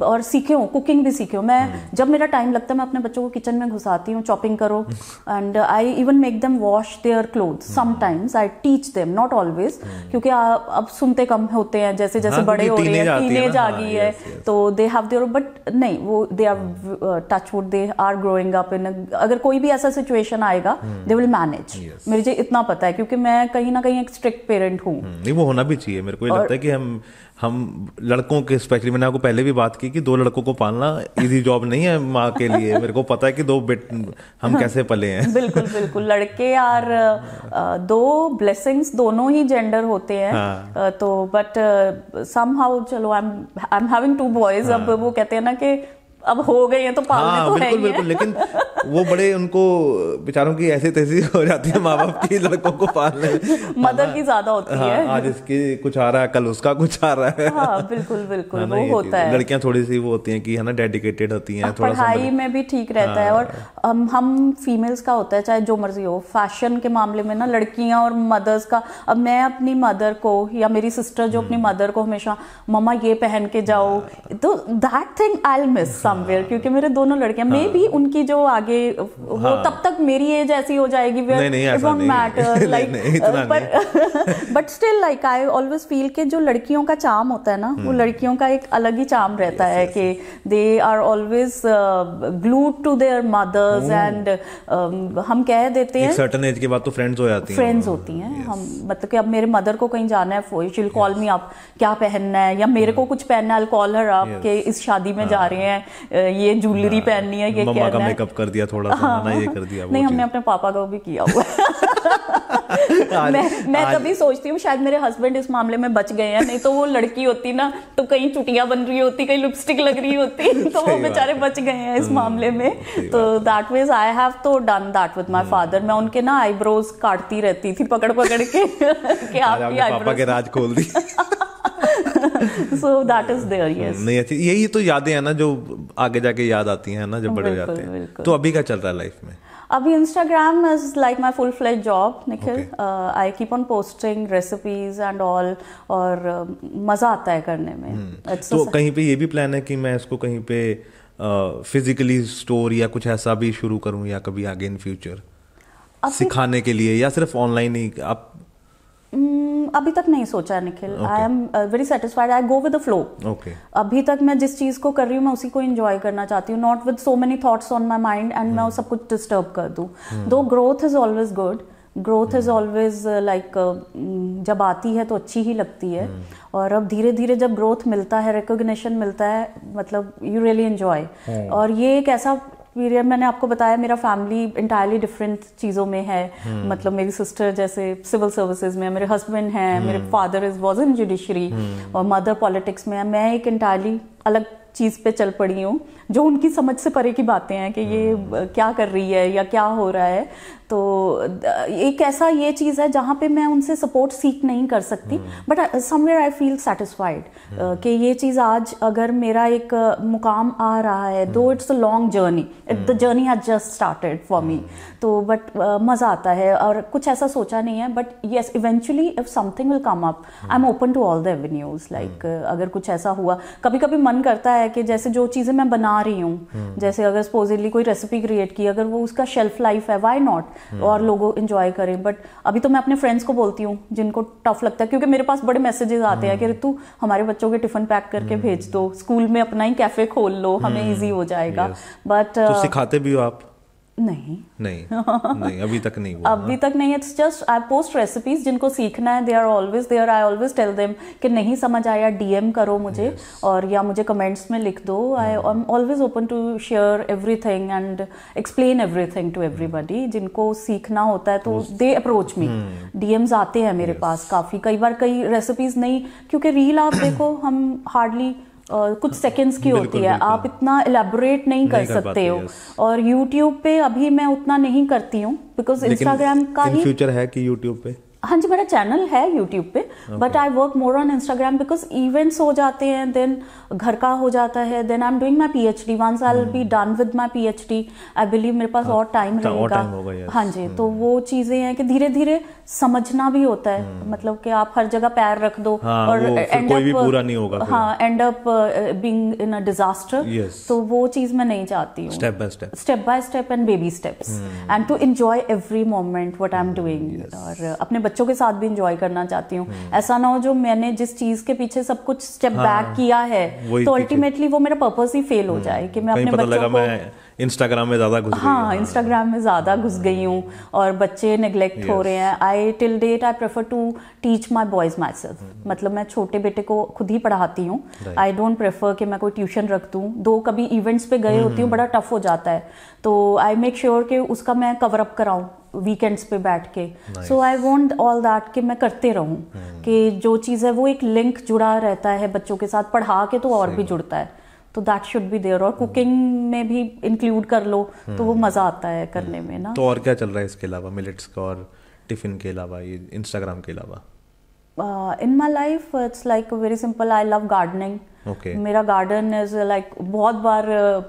और सीखे, कुकिंग भी सीखे। मैं जब मेरा टाइम लगता है मैं अपने बच्चों को किचन में घुसाती हूँ, चॉपिंग करो, and I even make them wash their clothes. Sometimes I teach them, not always, क्योंकि अब सुनते कम होते हैं, जैसे जैसे बड़े हो रहे हैं, टीनेज आ गई है, तो they have their, but नहीं, वो they are touch wood, they are growing up in अगर कोई भी ऐसा सिचुएशन आएगा they will manage। मुझे इतना पता है क्योंकि मैं कहीं ना कहीं एक स्ट्रिक्ट पेरेंट हूँ। नहीं, वो होना भी चाहिए। मेरे को ये लगता है कि हम लड़कों के, स्पेशली मैंने आपको पहले भी बात की कि 2 लड़कों को पालना इजी जॉब नहीं है माँ के लिए। मेरे को पता है कि 2 हम कैसे पले हैं। बिल्कुल बिल्कुल। लड़के यार 2 ब्लेसिंग्स दोनों ही जेंडर होते हैं। तो बट समहाउ चलो आई एम हैविंग 2 बॉयज। अब वो कहते हैं ना कि अब हो गए हैं तो पालने तो है ही है। बिल्कुल, लेकिन वो बड़े उनको बेचारों की ऐसी तैसी हो जाती है माँ बाप की लड़कों को पालने में। मदर की ज्यादा होती है। आज इसकी कुछ आ रहा है, कल उसका कुछ आ रहा है। हाँ, बिल्कुल बिल्कुल, वो होता है। लड़कियां थोड़ी सी वो होती हैं कि है ना, डेडिकेटेड होती हैं, थोड़ा पढ़ाई में भी ठीक रहता है। और हम फीमेल्स का होता है, चाहे जो मर्जी हो, फैशन के मामले में ना लड़कियां और मदर्स का। अब मैं अपनी मदर को या मेरी सिस्टर जो अपनी मदर को हमेशा मम्मा ये पहन के जाओ, तो that thing I will miss somewhere, क्योंकि मेरे दोनों लड़कियां मे भी उनकी जो आगे वो तब तक मेरी एज ऐसी हो जाएगी it won't matter like, but still like I always feel कि जो लड़कियों का चार्म होता है ना, वो लड़कियों का एक अलग ही चार्म रहता है कि they are always glued to their mothers and हम कह देते हैं सर्टेन एज के बाद तो फ्रेंड्स होती हैं हम, मतलब कि अब मेरे मदर को कहीं जाना है, she will call me up, क्या पहनना है, या मेरे को कुछ पहनना है, आई कॉल हर अप कि इस शादी में जा रहे हैं, ये ज्वेलरी पहननी है, ये मम्मा का मेकअप कर दिया थोड़ा सा, ना ये कर दिया, नहीं हमने अपने पापा का भी किया हुआ मैं तभी सोचती हूँ शायद मेरे हस्बैंड इस मामले में बच गए हैं, नहीं तो वो लड़की होती ना तो कहीं चुटियां बन रही होती, कहीं लिपस्टिक लग रही होती, तो वो बेचारे बच गए हैं इस मामले में। तो दैट मींस आई हैव तो done that with my father. मैं उनके ना आईब्रोज काटती रहती थी पकड़ पकड़ के कि आपकी पापा के राज खोल दी। So that is there, yes. नहीं, अच्छी यही तो यादें हैं ना जो आगे जाके याद आती हैं ना जब बड़े हो जाते हैं। तो अभी क्या चल रहा है लाइफ में? अभी Instagram is like my full-fledged job, Nikhil. I keep on posting recipes and all, और मजा आता है करने में। तो कहीं पे ये भी प्लान है कि मैं इसको कहीं पे फिजिकली स्टोर या कुछ ऐसा भी शुरू करूं, या कभी आगे इन फ्यूचर सिखाने के लिए, या सिर्फ ऑनलाइन ही आप? अभी तक नहीं सोचा है Nikhil. I am very satisfied, I go with the flow. अभी तक मैं जिस चीज को कर रही हूँ मैं उसी को एंजॉय करना चाहती हूँ, not with so many thoughts on my mind and मैं सब कुछ डिस्टर्ब कर दूँ। दो growth is always good, growth is always like जब आती है तो अच्छी ही लगती है, और अब धीरे धीरे जब ग्रोथ मिलता है, रिकॉग्निशन मिलता है, मतलब यू रियली एंजॉय। और ये एक ऐसा पीरियड, मैंने आपको बताया मेरा फैमिली इंटायरली डिफरेंट चीज़ों में है, मतलब मेरी सिस्टर जैसे सिविल सर्विसेज में, मेरे हस्बैंड हैं, मेरे फादर वाज इन जुडिशरी और मदर पॉलिटिक्स में है, मैं एक इंटायरली अलग चीज़ पे चल पड़ी हूँ जो उनकी समझ से परे की बातें हैं कि ये क्या कर रही है या क्या हो रहा है। तो एक ऐसा ये चीज़ है जहाँ पे मैं उनसे सपोर्ट सीख नहीं कर सकती, but somewhere I feel satisfied कि ये चीज़ आज अगर मेरा एक मुकाम आ रहा है, दो it's a long journey, the journey has just started for me, तो बट मज़ा आता है और कुछ ऐसा सोचा नहीं है, but yes eventually if something will come up I am open to all the avenues. Like अगर कुछ ऐसा हुआ, कभी कभी मन करता है कि जैसे जो चीज़ें मैं बना रही हूँ, जैसे अगर सपोजिटली कोई रेसिपी क्रिएट की, अगर वो उसका शेल्फ लाइफ है, व्हाई नॉट, और लोग एंजॉय करें। बट अभी तो मैं अपने फ्रेंड्स को बोलती हूँ जिनको टफ लगता है, क्योंकि मेरे पास बड़े मैसेजेस आते हैं कि ऋतु हमारे बच्चों के टिफिन पैक करके भेज दो, स्कूल में अपना ही कैफे खोल लो, हमें इजी हो जाएगा। बट तो सिखाते भी हो आप? नहीं अभी तक नहीं हुआ। अभी तक नहीं। It's just I post recipes, जिनको सीखना है they are always there, I always tell them कि नहीं समझ आया डीएम करो मुझे, और या मुझे कमेंट्स में लिख दो। I am always open to share everything and explain everything to everybody. जिनको सीखना होता है तो दे अप्रोच मी, डीएम्स आते हैं मेरे पास काफ़ी, कई बार कई रेसिपीज नहीं, क्योंकि रील आप देखो हम हार्डली कुछ सेकंड्स की होती है, आप इतना एलैबोरेट नहीं कर सकते हो। और यूट्यूब पे अभी मैं उतना नहीं करती हूँ, बिकॉज इंस्टाग्राम का ही फ्यूचर है कि यूट्यूब पे। हाँ जी, मेरा चैनल है यूट्यूब पे, but I work more on Instagram because events हो जाते हैं, देन घर का हो जाता है, then I am doing my PhD. Once I will be done with my PhD, I believe मेरे पास और टाइम रहेगा। हाँ जी, तो वो चीजें हैं कि धीरे धीरे समझना भी होता है, मतलब कि आप हर जगह पैर रख दो और एंड कोई भी पूरा नहीं होगा। हाँ, end up being in a disaster. तो वो चीज मैं नहीं चाहती हूँ। Step by step and baby steps, and to enjoy every moment what I am doing, और अपने बच्चों के साथ भी एंजॉय करना चाहती हूँ। ऐसा ना हो जो मैंने जिस चीज के पीछे सब कुछ स्टेप बैक किया है तो अल्टीमेटली वो मेरा पर्पस ही फेल हो जाए कि मैं अपने बच्चों को इंस्टाग्राम में ज्यादा घुस गई। हाँ, इंस्टाग्राम में ज्यादा घुस गई हूँ और बच्चे नेग्लेक्ट हो रहे हैं। I till date I prefer to teach my boys myself, मतलब मैं छोटे बेटे को खुद ही पढ़ाती हूँ। आई डोंट प्रेफर कि मैं कोई ट्यूशन रख दूँ, दो कभी इवेंट्स पे गए होती हूँ, बड़ा टफ हो जाता है, तो आई मेक श्योर कि उसका मैं कवर अप कराऊँ वीकेंड्स पे बैठ के। सो आई वॉन्ट ऑल दैट कि मैं करते रहूँ, कि जो चीज़ है वो एक लिंक जुड़ा रहता है बच्चों के साथ, पढ़ा के तो और भी जुड़ता है, तो दैट शुड बी देयर। और कुकिंग में भी इंक्लूड कर लो तो वो मज़ा आता है करने में ना। तो और क्या चल रहा है इसके अलावा, मिलेट्स का और टिफिन के अलावा, ये इंस्टाग्राम के अलावा? In my life it's like very simple, I love gardening. मेरा गार्डन इज लाइक बहुत बार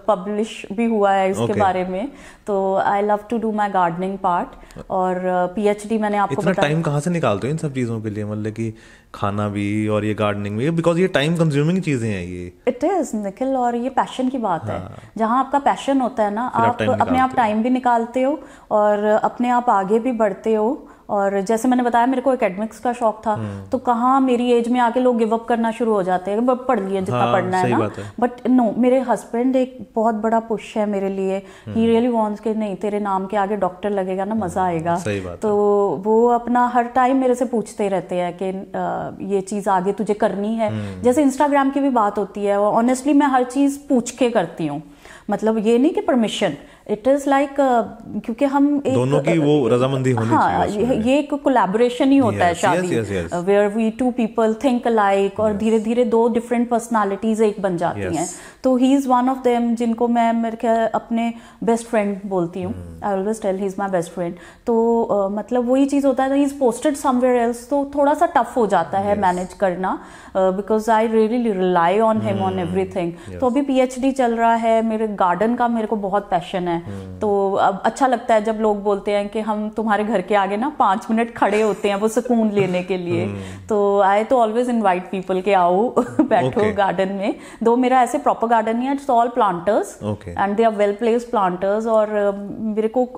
पब्लिश भी हुआ है इसके बारे में, तो I love to do my gardening part. और पीएचडी मैंने आपको इतना टाइम कहाँ से निकालते हो इन सब चीज़ों के लिए, मतलब कि खाना भी और ये गार्डनिंग भी, बिकॉज ये टाइम कंज्यूमिंग चीजें हैं ये। इट इज निखिल, और ये पैशन की बात है। जहाँ आपका पैशन होता है ना, आप अपने आप टाइम भी निकालते हो और अपने आप आगे भी बढ़ते हो। और जैसे मैंने बताया मेरे को एकेडमिक्स का शौक था, तो कहाँ मेरी एज में आके लोग गिव अप करना शुरू हो जाते हैं, पढ़ लिए जितना पढ़ना है ना। बट नो, मेरे हस्बैंड एक बहुत बड़ा पुश है मेरे लिए। ही रियली वांट्स कि नहीं, तेरे नाम के आगे डॉक्टर लगेगा ना, मजा आएगा। तो वो अपना हर टाइम मेरे से पूछते रहते हैं कि ये चीज आगे तुझे करनी है। जैसे इंस्टाग्राम की भी बात होती है, और ऑनेस्टली मैं हर चीज पूछ के करती हूँ, मतलब ये नहीं कि परमिशन, इट इज लाइक क्योंकि हम एक दोनों की वो रजामंदी होनी चाहिए। ये एक कोलैबोरेशन ही होता है शादी, where we two people think alike, और धीरे धीरे दो डिफरेंट पर्सनालिटीज एक बन जाती हैं। तो he is one of them, जिनको मैं मेरे अपने बेस्ट फ्रेंड बोलती हूँ। I always tell he is my best friend. तो मतलब वही चीज होता है, he is posted somewhere else, तो थोड़ा सा टफ हो जाता है मैनेज करना, because I really rely on him on everything. तो अभी पीएचडी चल रहा है, मेरे गार्डन का मेरे को बहुत पैशन है। तो अब अच्छा लगता है जब लोग बोलते हैं कि हम तुम्हारे घर के आगे ना 5 मिनट खड़े होते हैं वो सुकून लेने के लिए। तो आई तो ऑलवेज इनवाइट पीपल के आओ बैठो गार्डन में। दो मेरा ऐसे प्रॉपर गार्डन नहीं है, it's all planters and they are well placed planters. और मेरे को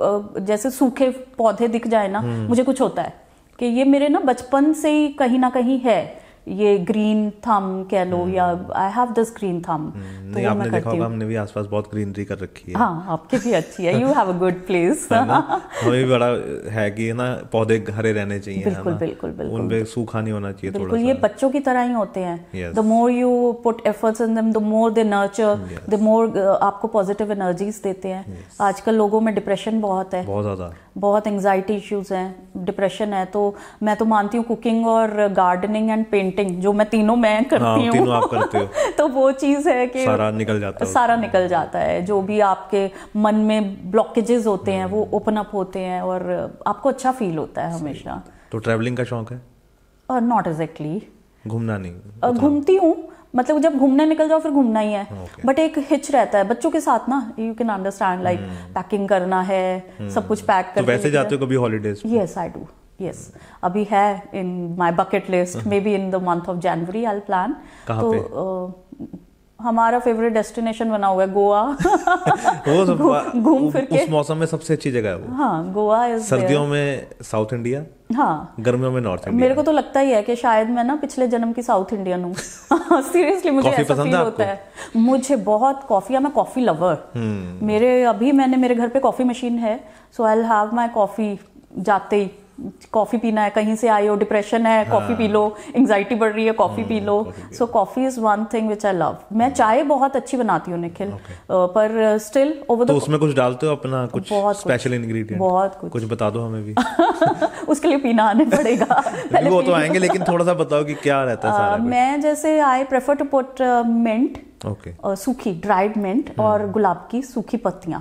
जैसे सूखे पौधे दिख जाए ना, मुझे कुछ होता है कि ये मेरे ना बचपन से ही कहीं ना कहीं है, ये ग्रीन थम कह लो, या आई हैव दिस ग्रीन थम। नहीं, आपने देखा होगा हमने भी आसपास बहुत ग्रीनरी कर रखी है। हाँ, आपकी भी अच्छी है, you have a good place. हमें भी बड़ा है कि ना पौधे हरे रहने चाहिए। बिल्कुल बिल्कुल बिल्कुल, उनपे सूखा नहीं होना चाहिए। बिल्कुल, ये बच्चों की तरह ही होते हैं। The more you put efforts in them, the more they nurture, the more आपको पॉजिटिव एनर्जीज देते हैं। आजकल लोगों में डिप्रेशन बहुत है, बहुत ज्यादा बहुत एंजाइटी इश्यूज हैं, डिप्रेशन है, तो मैं तो मानती हूँ कुकिंग और गार्डनिंग एंड पेंटिंग, जो मैं तीनों मैं करती हूँ, तीनों आप करते हो तो वो चीज़ है कि सारा निकल जाता है, सारा निकल जाता है। जो भी आपके मन में ब्लॉकेजेस होते हैं वो ओपन अप होते हैं और आपको अच्छा फील होता है हमेशा। तो ट्रैवलिंग का शौक है? नॉट एग्जैक्टली, घूमना नहीं, घूमती हूँ, मतलब जब घूमने निकल जाओ फिर घूमना ही है, बट एक हिच रहता है बच्चों के साथ ना, you can understand, like packing करना है, सब कुछ पैक तो वैसे जाते हो कभी holidays? Yes I do, yes, अभी है in my bucket list, may be in the month of January I will plan. कहाँ पे? हमारा फेवरेट डेस्टिनेशन बना हुआ है गोवा। घूम फिर के, उस मौसम में सबसे अच्छी जगह है वो। हाँ, गोवा इज, सर्दियों में साउथ इंडिया, हाँ, गर्मियों में नॉर्थ इंडिया। मेरे को तो लगता ही है कि शायद मैं ना पिछले जन्म की साउथ इंडियन हूँ। सीरियसली मुझे ऐसा फील होता है। मुझे बहुत कॉफी, मैं कॉफी लवर। मेरे अभी मेरे घर पे कॉफी मशीन है, so I will have my coffee जाते ही। कॉफी पीना है, कहीं से आए हो, डिप्रेशन है, कॉफी पी लो, एंजाइटी बढ़ रही है, coffee P low. So coffee is one thing which I love. मैं चाय बहुत अच्छी बनाती हूँ निखिल, पर स्टिल ओवर द, तो उसमें कुछ डालते हो अपना, कुछ स्पेशल इंग्रेडिएंट? बहुत कुछ बता दो हमें भी। उसके लिए पीना आने पड़ेगा। पहले वो तो आएंगे, लेकिन थोड़ा सा बताओ कि क्या रहता है सारा कुछ। मैं जैसे I prefer to put mint, सूखी ड्राइड मिंट और गुलाब की सूखी पत्तियां,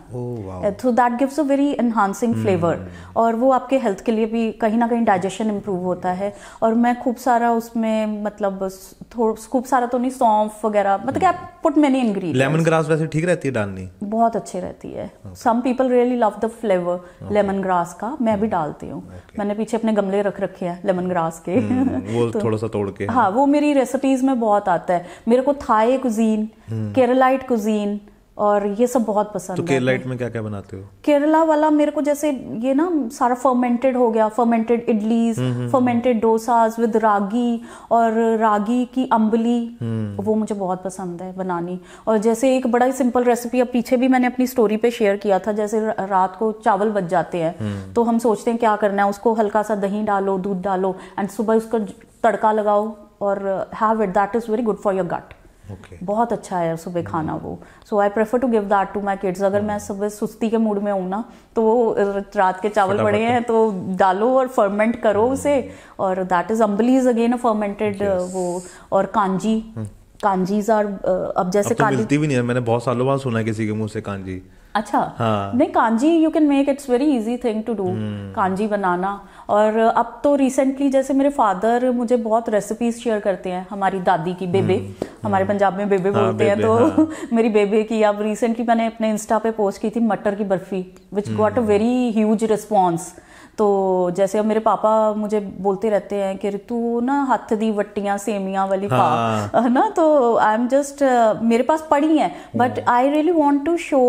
तो that gives a very enhancing flavour, और वो आपके हेल्थ के लिए भी कहीं ना कहीं डाइजेशन इंप्रूव होता है। और मैं खूब सारा उसमें, मतलब खूब सारा तो नहीं, सौंफ वगैरह, मतलब आप put many ingredients. Lemon grass वैसे ठीक रहती है डालनी? बहुत अच्छी रहती है। Some people really love the flavour lemon grass का, मैं भी डालती हूँ। मैंने पीछे अपने गमले रख रखे हैं लेमन ग्रास के। वो थोड़ा सा तोड़ के, हाँ, वो मेरी रेसिपीज में बहुत आता है। मेरे को थाई कुजीन, केरलाइट कुजीन और ये सब बहुत पसंद है। तो केरलाइट में क्या क्या बनाते हो? केरला वाला मेरे को जैसे ये ना सारा फर्मेंटेड हो गया, fermented idlis, fermented dosas with ragi, और रागी की अम्बली, वो मुझे बहुत पसंद है बनानी। और जैसे एक बड़ा ही सिंपल रेसिपी, अब पीछे भी मैंने अपनी स्टोरी पे शेयर किया था, जैसे रात को चावल बच जाते हैं, तो हम सोचते हैं क्या करना है, उसको हल्का सा दही डालो, दूध डालो, एंड सुबह उसका तड़का लगाओ और have it, that is very good for your gut. बहुत अच्छा है सुबह खाना वो। So I prefer to give that to my kids. अगर मैं सुबह सुस्ती के मूड में हूँ ना, तो वो रात के चावल पड़े हैं तो डालो और फर्मेंट करो उसे, और that is ambalis again a fermented वो। और कांजीज आर, अब जैसे तो मिलती भी नहीं है, मैंने बहुत सालों बाद सुना है किसी के मुंह से कांजी। अच्छा, हाँ। नहीं, kanji you can make, it's very easy thing to do, कांजी बनाना। और अब तो रिसेंटली जैसे मेरे फादर मुझे बहुत रेसिपीज शेयर करते हैं, हमारी दादी की, बेबे, हमारे पंजाब में बेबे बोलते हैं, तो मेरी बेबे की अब रिसेंटली मैंने अपने इंस्टा पे पोस्ट की थी मटर की barfi, which got a very huge response. तो जैसे अब मेरे पापा मुझे बोलते रहते हैं कि तू ना हाथ दी वट्टियां सेमियां वाली पा, है ना, तो आई एम जस्ट, मेरे पास पड़ी हैं, but I really want to show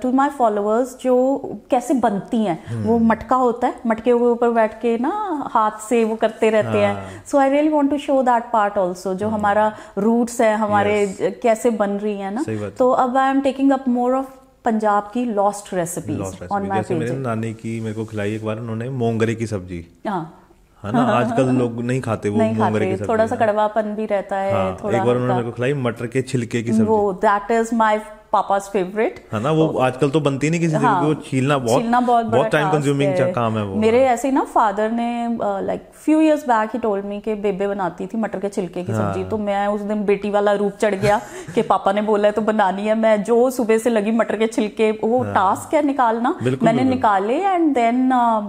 to my followers जो कैसे बनती हैं। वो मटका होता है, मटके के ऊपर बैठ के ना हाथ से वो करते रहते हैं। So I really want to show that part also, जो हमारा रूट्स है हमारे, कैसे बन रही है ना। तो अब I am taking up more of Punjab की lost recipes on my page. मेरे नानी की मेरे को खिलाई एक बार उन्होंने, मोंगरे की सब्जी, है ना, आजकल लोग नहीं खाते वो मोंगरे की सब्जी, थोड़ा सा कड़वापन भी रहता है। हाँ, थोड़ा एक बार उन्होंने मेरे को खिलाई मटर के छिलके की सब्जी, वो दैट इज माय पापा's फेवरेट, है ना। वो आजकल तो बनती नहीं किसी से, हाँ, वो छीलना बहुत टाइम कंज्यूमिंग काम है वो। मेरे ऐसे ही ना फादर ने like few years back he told me कि बेबे बनाती थी मटर के छिलके की सब्जी, तो मैं उस दिन बेटी वाला रूप चढ़ गया कि पापा ने बोला है तो बनानी है। मैं जो सुबह से लगी मटर के छिलके, वो टास्क है निकालना, मैंने निकाले एंड देन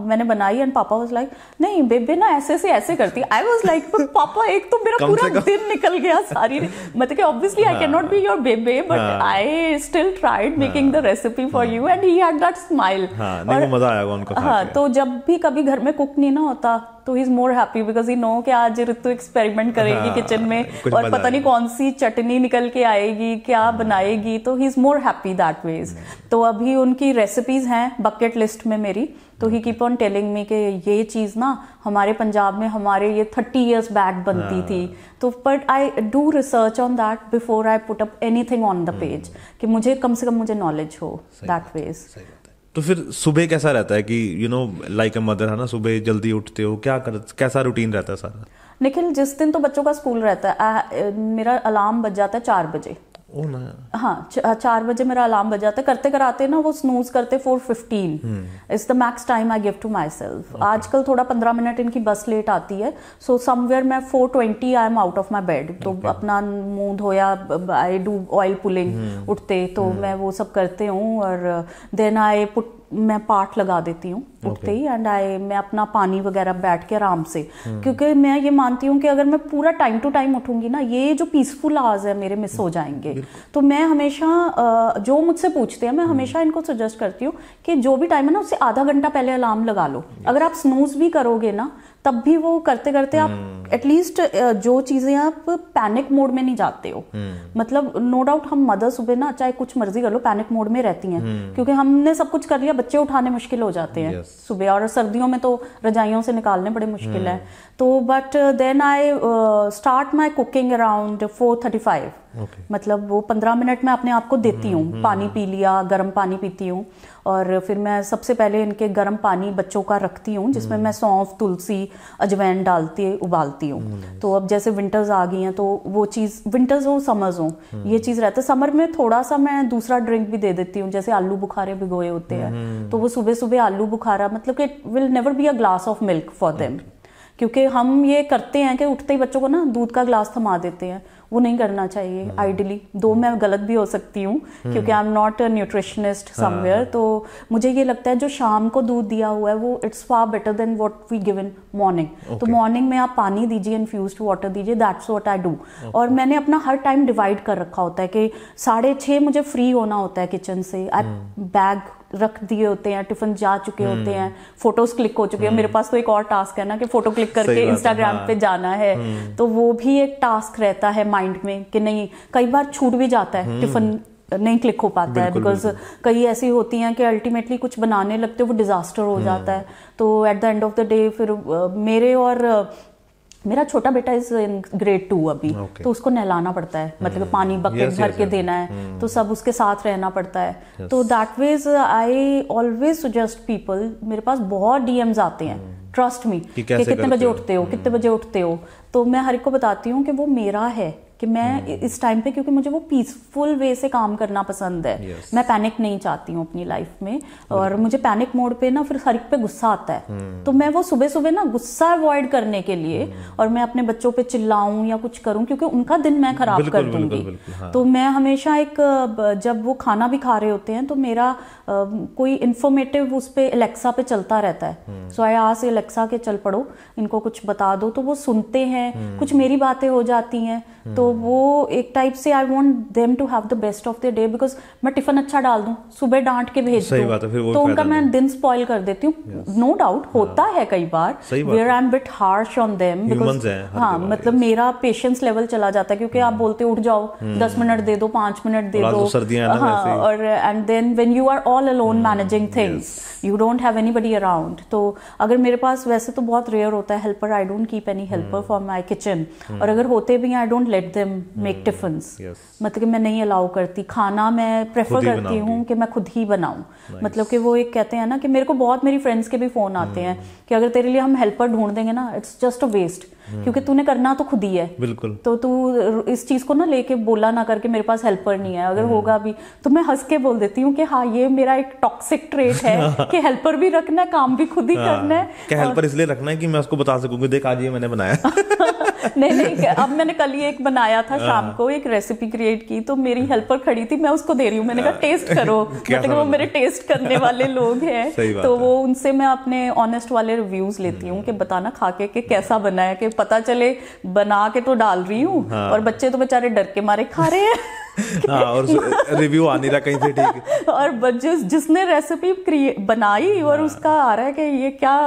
मैंने बनाई, एंड पापा वाज लाइक नहीं बेबे ना ऐसे से ऐसे करती। आई वाज लाइक पापा एक तो मेरा पूरा दिन निकल गया सारी, मतलब कि obviously I can not be your बेबे, but I still tried making the recipe for you and he had that smile। हाँ, नहीं, वो मजा आएगा उनको खा के। हाँ, तो जब भी कभी घर में कुक नहीं ना होता तो he is more happy because he know कि आज ऋतु एक्सपेरिमेंट करेगी किचन में, और पता नहीं कौन सी चटनी निकल के आएगी, क्या बनाएगी, तो he is more happy that ways. तो अभी उनकी रेसिपीज हैं बकेट लिस्ट में मेरी, तो ही कीप ऑन टेलिंग मी कि ये चीज़ ना हमारे पंजाब में हमारे ये 30 इयर्स बैक बनती थी। तो but I do research on that before I put up anything on the page, कि मुझे कम से कम मुझे नॉलेज हो दैट वेज। तो फिर सुबह कैसा रहता है कि you know like a mother, है ना, सुबह जल्दी उठते हो, कैसा रूटीन रहता है सारा? निखिल, जिस दिन तो बच्चों का स्कूल रहता है, मेरा अलार्म बज जाता है 4 बजे। ओ ना। हाँ 4 बजे मेरा अलार्म बज जाता है, करते कराते ना वो स्नूज करते 4:15 is the max time I give to myself. आजकल थोड़ा 15 मिनट इनकी बस लेट आती है, सो समवेयर मैं 4:20 I am out of my bed. तो अपना मुंह धोया, आई डू ऑयल पुलिंग उठते, तो मैं वो सब करते हूँ, और देन आई पुट, मैं पाठ लगा देती हूँ उठते ही, एंड मैं अपना पानी वगैरह बैठ के आराम से, क्योंकि मैं ये मानती हूँ कि अगर मैं पूरा टाइम टू टाइम उठूंगी ना, ये जो पीसफुल आवर्स है मेरे मिस हो जाएंगे। तो मैं हमेशा जो मुझसे पूछते हैं, मैं हमेशा इनको सजेस्ट करती हूँ कि जो भी टाइम है ना, उससे आधा घंटा पहले अलार्म लगा लो। अगर आप स्नूज भी करोगे ना, तब भी वो करते करते आप एटलीस्ट जो चीजें आप पैनिक मोड में नहीं जाते हो। मतलब नो डाउट हम मदर सुबह ना चाहे कुछ मर्जी कर लो पैनिक मोड में रहती हैं, क्योंकि हमने सब कुछ कर लिया, बच्चे उठाने मुश्किल हो जाते हैं सुबह, और सर्दियों में तो रजाइयों से निकालने बड़े मुश्किल है। तो but then I start my cooking around 4:35। मतलब वो 15 मिनट में अपने आप को देती हूँ, पानी पी लिया, गर्म पानी पीती हूँ, और फिर मैं सबसे पहले इनके गर्म पानी बच्चों का रखती हूँ, जिसमें मैं सौंफ, तुलसी, अजवाइन डालती उबालती हूँ। तो अब जैसे विंटर्स आ गई हैं, तो वो चीज़, विंटर्स हो समर्स हो, ये चीज़ रहता है। समर में थोड़ा सा मैं दूसरा ड्रिंक भी दे देती हूँ, जैसे आलू बुखारे भिगोए होते हैं, तो वो सुबह सुबह आलू बुखारा, मतलब कि it will never be a glass of milk for them, क्योंकि हम ये करते हैं कि उठते ही बच्चों को ना दूध का ग्लास थमा देते हैं, वो नहीं करना चाहिए आइडियली। दो मैं गलत भी हो सकती हूँ, क्योंकि I am not a nutritionist somewhere. तो मुझे ये लगता है जो शाम को दूध दिया हुआ है वो it's far better than what we give in morning. तो मॉर्निंग में आप पानी दीजिए, इन्फ्यूज्ड वाटर दीजिए, दैट्स व्हाट आई डू। और मैंने अपना हर टाइम डिवाइड कर रखा होता है कि 6:30 मुझे फ्री होना होता है किचन से। आई बैग रख दिए होते हैं, टिफिन जा चुके होते हैं, फोटोज क्लिक हो चुके हैं। मेरे पास तो एक और टास्क है ना कि फोटो क्लिक करके इंस्टाग्राम पे जाना है, तो वो भी एक टास्क रहता है माइंड में कि नहीं, कई बार छूट भी जाता है, टिफिन नहीं क्लिक हो पाता है, बिकॉज कई ऐसी होती हैं कि अल्टीमेटली कुछ बनाने लगते हो वो डिजास्टर हो जाता है। तो at the end of the day फिर मेरे और मेरा छोटा बेटा इज इन ग्रेड 2 अभी, तो उसको नहलाना पड़ता है, मतलब पानी बकेट भर के देना है, तो सब उसके साथ रहना पड़ता है। तो that ways I always suggest people, मेरे पास बहुत डीएम्स आते हैं, ट्रस्ट मी, कि कितने बजे उठते हो, कितने बजे उठते हो। तो मैं हर एक को बताती हूँ कि वो मेरा है, कि मैं इस टाइम पे, क्योंकि मुझे वो पीसफुल वे से काम करना पसंद है। मैं पैनिक नहीं चाहती हूँ अपनी लाइफ में, और मुझे पैनिक मोड पे ना फिर हर एक पे गुस्सा आता है। तो मैं वो सुबह सुबह ना गुस्सा अवॉइड करने के लिए, और मैं अपने बच्चों पे चिल्लाऊं या कुछ करूं, क्योंकि उनका दिन मैं खराब कर दूंगी। तो मैं हमेशा एक, जब वो खाना भी खा रहे होते हैं, तो मेरा कोई इन्फॉर्मेटिव उस पे एलेक्सा पे चलता रहता है। सो आई आस्क एलेक्सा के चल पड़ो, इनको कुछ बता दो, तो वो सुनते हैं, कुछ मेरी बातें हो जाती हैं। तो वो एक टाइप से I want them to have the best of the day, because मैं टिफिन अच्छा डाल दूं, सुबह डांट के भेज दूं, तो उनका मैं दिन स्पॉइल कर देती हूँ। नो डाउट होता है कई बार where I am bit harsh on them, because हाँ, मतलब मेरा पेशेंस लेवल चला जाता है, क्योंकि आप बोलते उठ जाओ, 10 मिनट दे दो, 5 मिनट दे दो, हाँ, और and then when you are all alone managing things, you don't have anybody around. तो अगर मेरे पास, वैसे तो बहुत रेयर होता है helper, I don't keep any helper for my kitchen, और अगर होते भी I don't let them make tiffins, मतलब कि मैं नहीं अलाउ करती। खाना मैं प्रेफर करती हूँ कि मैं खुद ही बनाऊं। मतलब कि वो एक कहते हैं ना कि मेरे को बहुत, मेरी फ्रेंड्स के भी फोन आते हैं कि अगर तेरे लिए हम हेल्पर ढूंढ देंगे ना, इट्स जस्ट अ वेस्ट, क्योंकि तूने करना तो खुद ही है। बिल्कुल। तो तू इस चीज को ना लेके बोला ना करके मेरे पास हेल्पर नहीं है, अगर होगा भी तो मैं हंस के बोल देती हूँ कि हाँ, ये मेरा एक टॉक्सिक ट्रेट है कि हेल्पर भी रखना है, काम भी खुद ही करना है। क्या हेल्पर इसलिए रखना है कि मैं उसको बता सकूंगी, देख आज ये मैंने बनाया। नहीं, अब मैंने कल ही एक बनाया था, शाम को एक रेसिपी क्रिएट की, तो मेरी हेल्पर खड़ी थी, मैं उसको दे रही हूँ, मैंने कहा टेस्ट करो, मतलब वो मेरे टेस्ट करने वाले लोग हैं, तो वो उनसे मैं अपने ऑनेस्ट वाले रिव्यूज लेती हूँ कि बताना खा के कि कैसा बना है, कि पता चले बना के तो डाल रही हूँ, और बच्चे तो बेचारे डर के मारे खा रहे हैं। और रिव्यू आ नहीं रहा कहीं से, ठीक। और जिसने रेसिपी बनाई और उसका आ रहा है कि ये क्या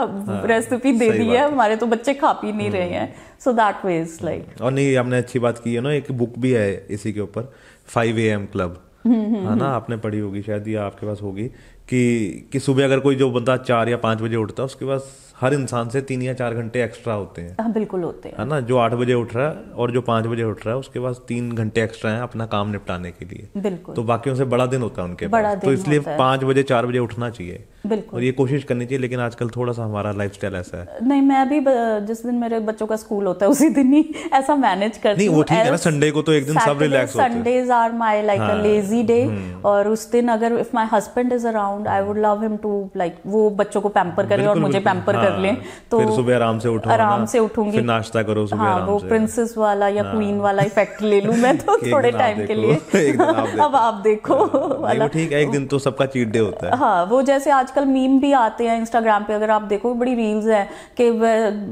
रेसिपी दे दी है, हमारे तो बच्चे खा पी नहीं रहे हैं। So that way is like. और नहीं, आपने अच्छी बात की है ना, एक बुक भी है इसी के ऊपर, 5 AM क्लब, है ना, आपने पढ़ी होगी शायद, या आपके पास होगी, कि सुबह अगर कोई जो बंदा 4 या 5 बजे उठता है, उसके पास हर इंसान से 3 या 4 घंटे एक्स्ट्रा होते हैं। हाँ, बिल्कुल होते हैं, है ना। जो 8 बजे उठ रहा है और जो 5 बजे उठ रहा है, उसके पास 3 घंटे एक्स्ट्रा हैं अपना काम निपटाने के लिए। बिल्कुल। तो बाकियों से बड़ा दिन होता है उनके पास, तो इसलिए 5 बजे 4 बजे उठना चाहिए। बिल्कुल। और ये कोशिश करनी चाहिए, लेकिन आजकल थोड़ा सा हमारा लाइफस्टाइल ऐसा है। नहीं, मैं भी जिस दिन मेरे बच्चों का स्कूल होता है उसी दिन ही ऐसा मैनेज करती हूँ। नहीं वो ठीक है ना, संडे को तो एक दिन सब रिलैक्स होते हैं। Sundays are my like a lazy day, और उस दिन अगर if my husband is around I would love him to like वो बच्चों को पैम्पर करे और मुझे पैम्पर कर ले, तो फिर सुबह आराम से उठो, आराम से उठूंगी, फिर नाश्ता करो सुबह आराम से। वो प्रिंसेस वाला या क्वीन वाला इफेक्ट ले लूं मैं तो थोड़े टाइम के लिए। अब आप देखो वाला, ठीक है, एक दिन तो सबका चीट डे होता है। हाँ, वो जैसे आजकल मीम भी आते हैं इंस्टाग्राम पे, अगर आप देखो बड़ी रील्स हैं कि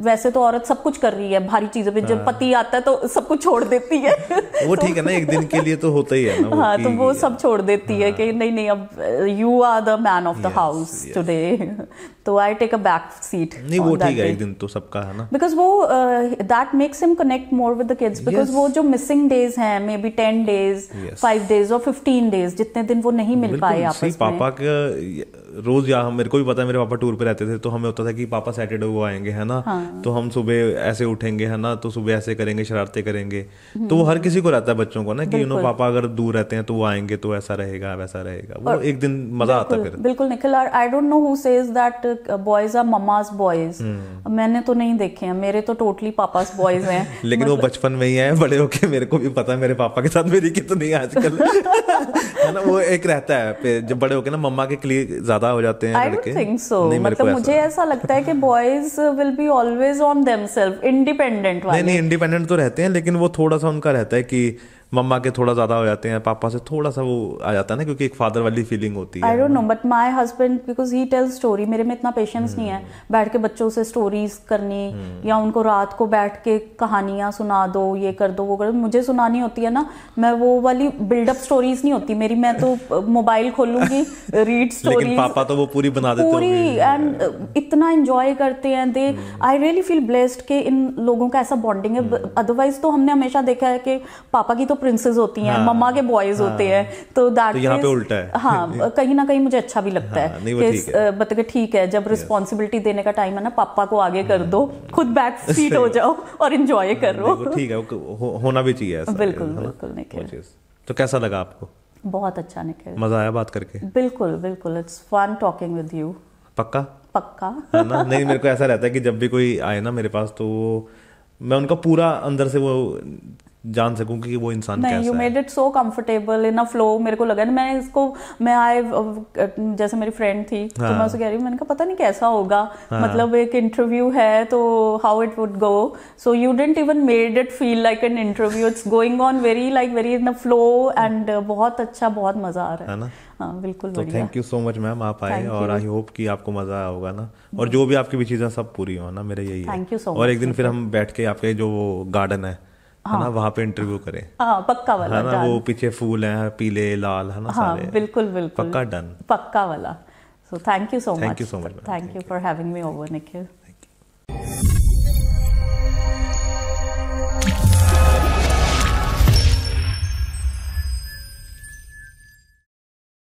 वैसे तो औरत सब कुछ कर रही है भारी चीजों पे, जब पति आता है तो सब कुछ छोड़ देती है। वो ठीक है ना, एक दिन के लिए तो होता ही है ना। हाँ, तो वो सब छोड़ देती है कि नहीं नहीं अब you are the man of the house today, तो I take a back seat. नहीं वो ठीक है, एक दिन तो सबका है ना, बिकॉज वो that makes him connect more with the kids, because वो जो मिसिंग डेज हैं मे बी 10 days 5 days और 15 days जितने दिन वो नहीं मिल पाए आपस में। पापा का रोज यहाँ मेरे को भी पता है, मेरे पापा टूर पे रहते थे तो हमें होता था कि पापा सैटरडे को आएंगे है ना। हाँ। तो हम सुबह ऐसे उठेंगे है ना, तो सुबह ऐसे करेंगे, शरारतें करेंगे, तो वो हर किसी को रहता है बच्चों को ना कि पापा अगर दूर रहते हैं तो वो आएंगे तो ऐसा रहेगा वैसा रहेगा, वो एक दिन मजा आता है फिर। बिल्कुल Nikhil, I don't know who says that boys are mamma's boys, मैंने तो नहीं देखे हैं, मेरे तो टोटली पापास बॉयज हैं। लेकिन वो बचपन में ही है, बड़े होके मेरे को भी पता है मेरे पापा के साथ मेरी कितनी आजकल है ना, वो एक रहता है जब बड़े होके ना मम्मा के लिए ज्यादा हो जाते हैं लड़के। I don't think so. मतलब मुझे ऐसा लगता है कि boys will be always on themselves, independent वाले। नहीं इंडिपेंडेंट तो रहते हैं, लेकिन वो थोड़ा सा उनका रहता है कि मम्मा के थोड़ा ज्यादा हो जाते हैं, पापा से थोड़ा सा वो आ जाता है ना, क्योंकि एक फादर वाली फीलिंग होती है। आई don't no, but my husband because he tells story, मेरे में इतना पेशेंस नहीं है बैठ के बच्चों से स्टोरीज करनी, या उनको रात को बैठ के कहानियां सुना दो, ये कर दो वो कर दो, मुझे सुनानी होती है ना, मैं वो वाली बिल्डअप स्टोरीज नहीं होती मेरी, मैं तो मोबाइल खोलूंगी रीड स्टोरीज। लेकिन पापा तो वो पूरी बना देते हैं पूरी, एंड इतना एंजॉय करते हैं दे। आई रियली फील ब्लेस्ड कि इन लोगों का ऐसा बॉन्डिंग है। अदरवाइज तो हमने हमेशा देखा है कि पापा की तो प्रिंसेस होती हैं, मम्मा के बॉयज होते हैं, तो दैट यहाँ पे उल्टा है। हाँ, कहीं ना कहीं मुझे अच्छा भी लगता है कि मतलब ठीक है, जब रिस्पॉन्सिबिलिटी देने का टाइम है ना, पापा को आगे कर दो, खुद बैक सीट हो जाओ और एंजॉय करो। ठीक है, होना भी चाहिए ऐसा। बिल्कुल बिल्कुल निखिल। तो कैसा लगा आपको? बहुत अच्छा निखिल, मजा आया बात करके? बिल्कुल बिल्कुल, it's fun talking with you. पक्का पक्का है ना? नहीं मेरे को ऐसा रहता है कि जब भी कोई आए ना मेरे पास, तो मैं उनका पूरा अंदर से वो जान सकूं कि वो इंसान कैसा है। You made it so comfortable in a flow. मेरे को लगा ना, मैंने इसको मैं जैसे मेरी फ्रेंड थी तो मैं उसे कह रही हूँ, मैंने कहा पता नहीं कैसा होगा, मतलब एक इंटरव्यू है तो how it would go, so you didn't even made it feel like an interview, it's going on very in a flow, and बहुत अच्छा, बहुत मजा आ रहा है ना। हाँ बिल्कुल, तो thank you so much ma'am, आप आए, और आई होप कि आपको मजा आया होगा ना, और जो भी आपकी भी चीजें सब पूरी हो ना, मेरा यही है। Thank you so much. और एक दिन फिर हम बैठ के आपके जो गार्डन है ना, वहाँ पे इंटरव्यू करें। हाँ पक्का वाला है ना, वो पीछे फूल हैं पीले लाल है ना, सारे। बिल्कुल बिल्कुल पक्का डन, पक्का वाला। So thank you so much, thank you so much, thank you for having me over Nikhil.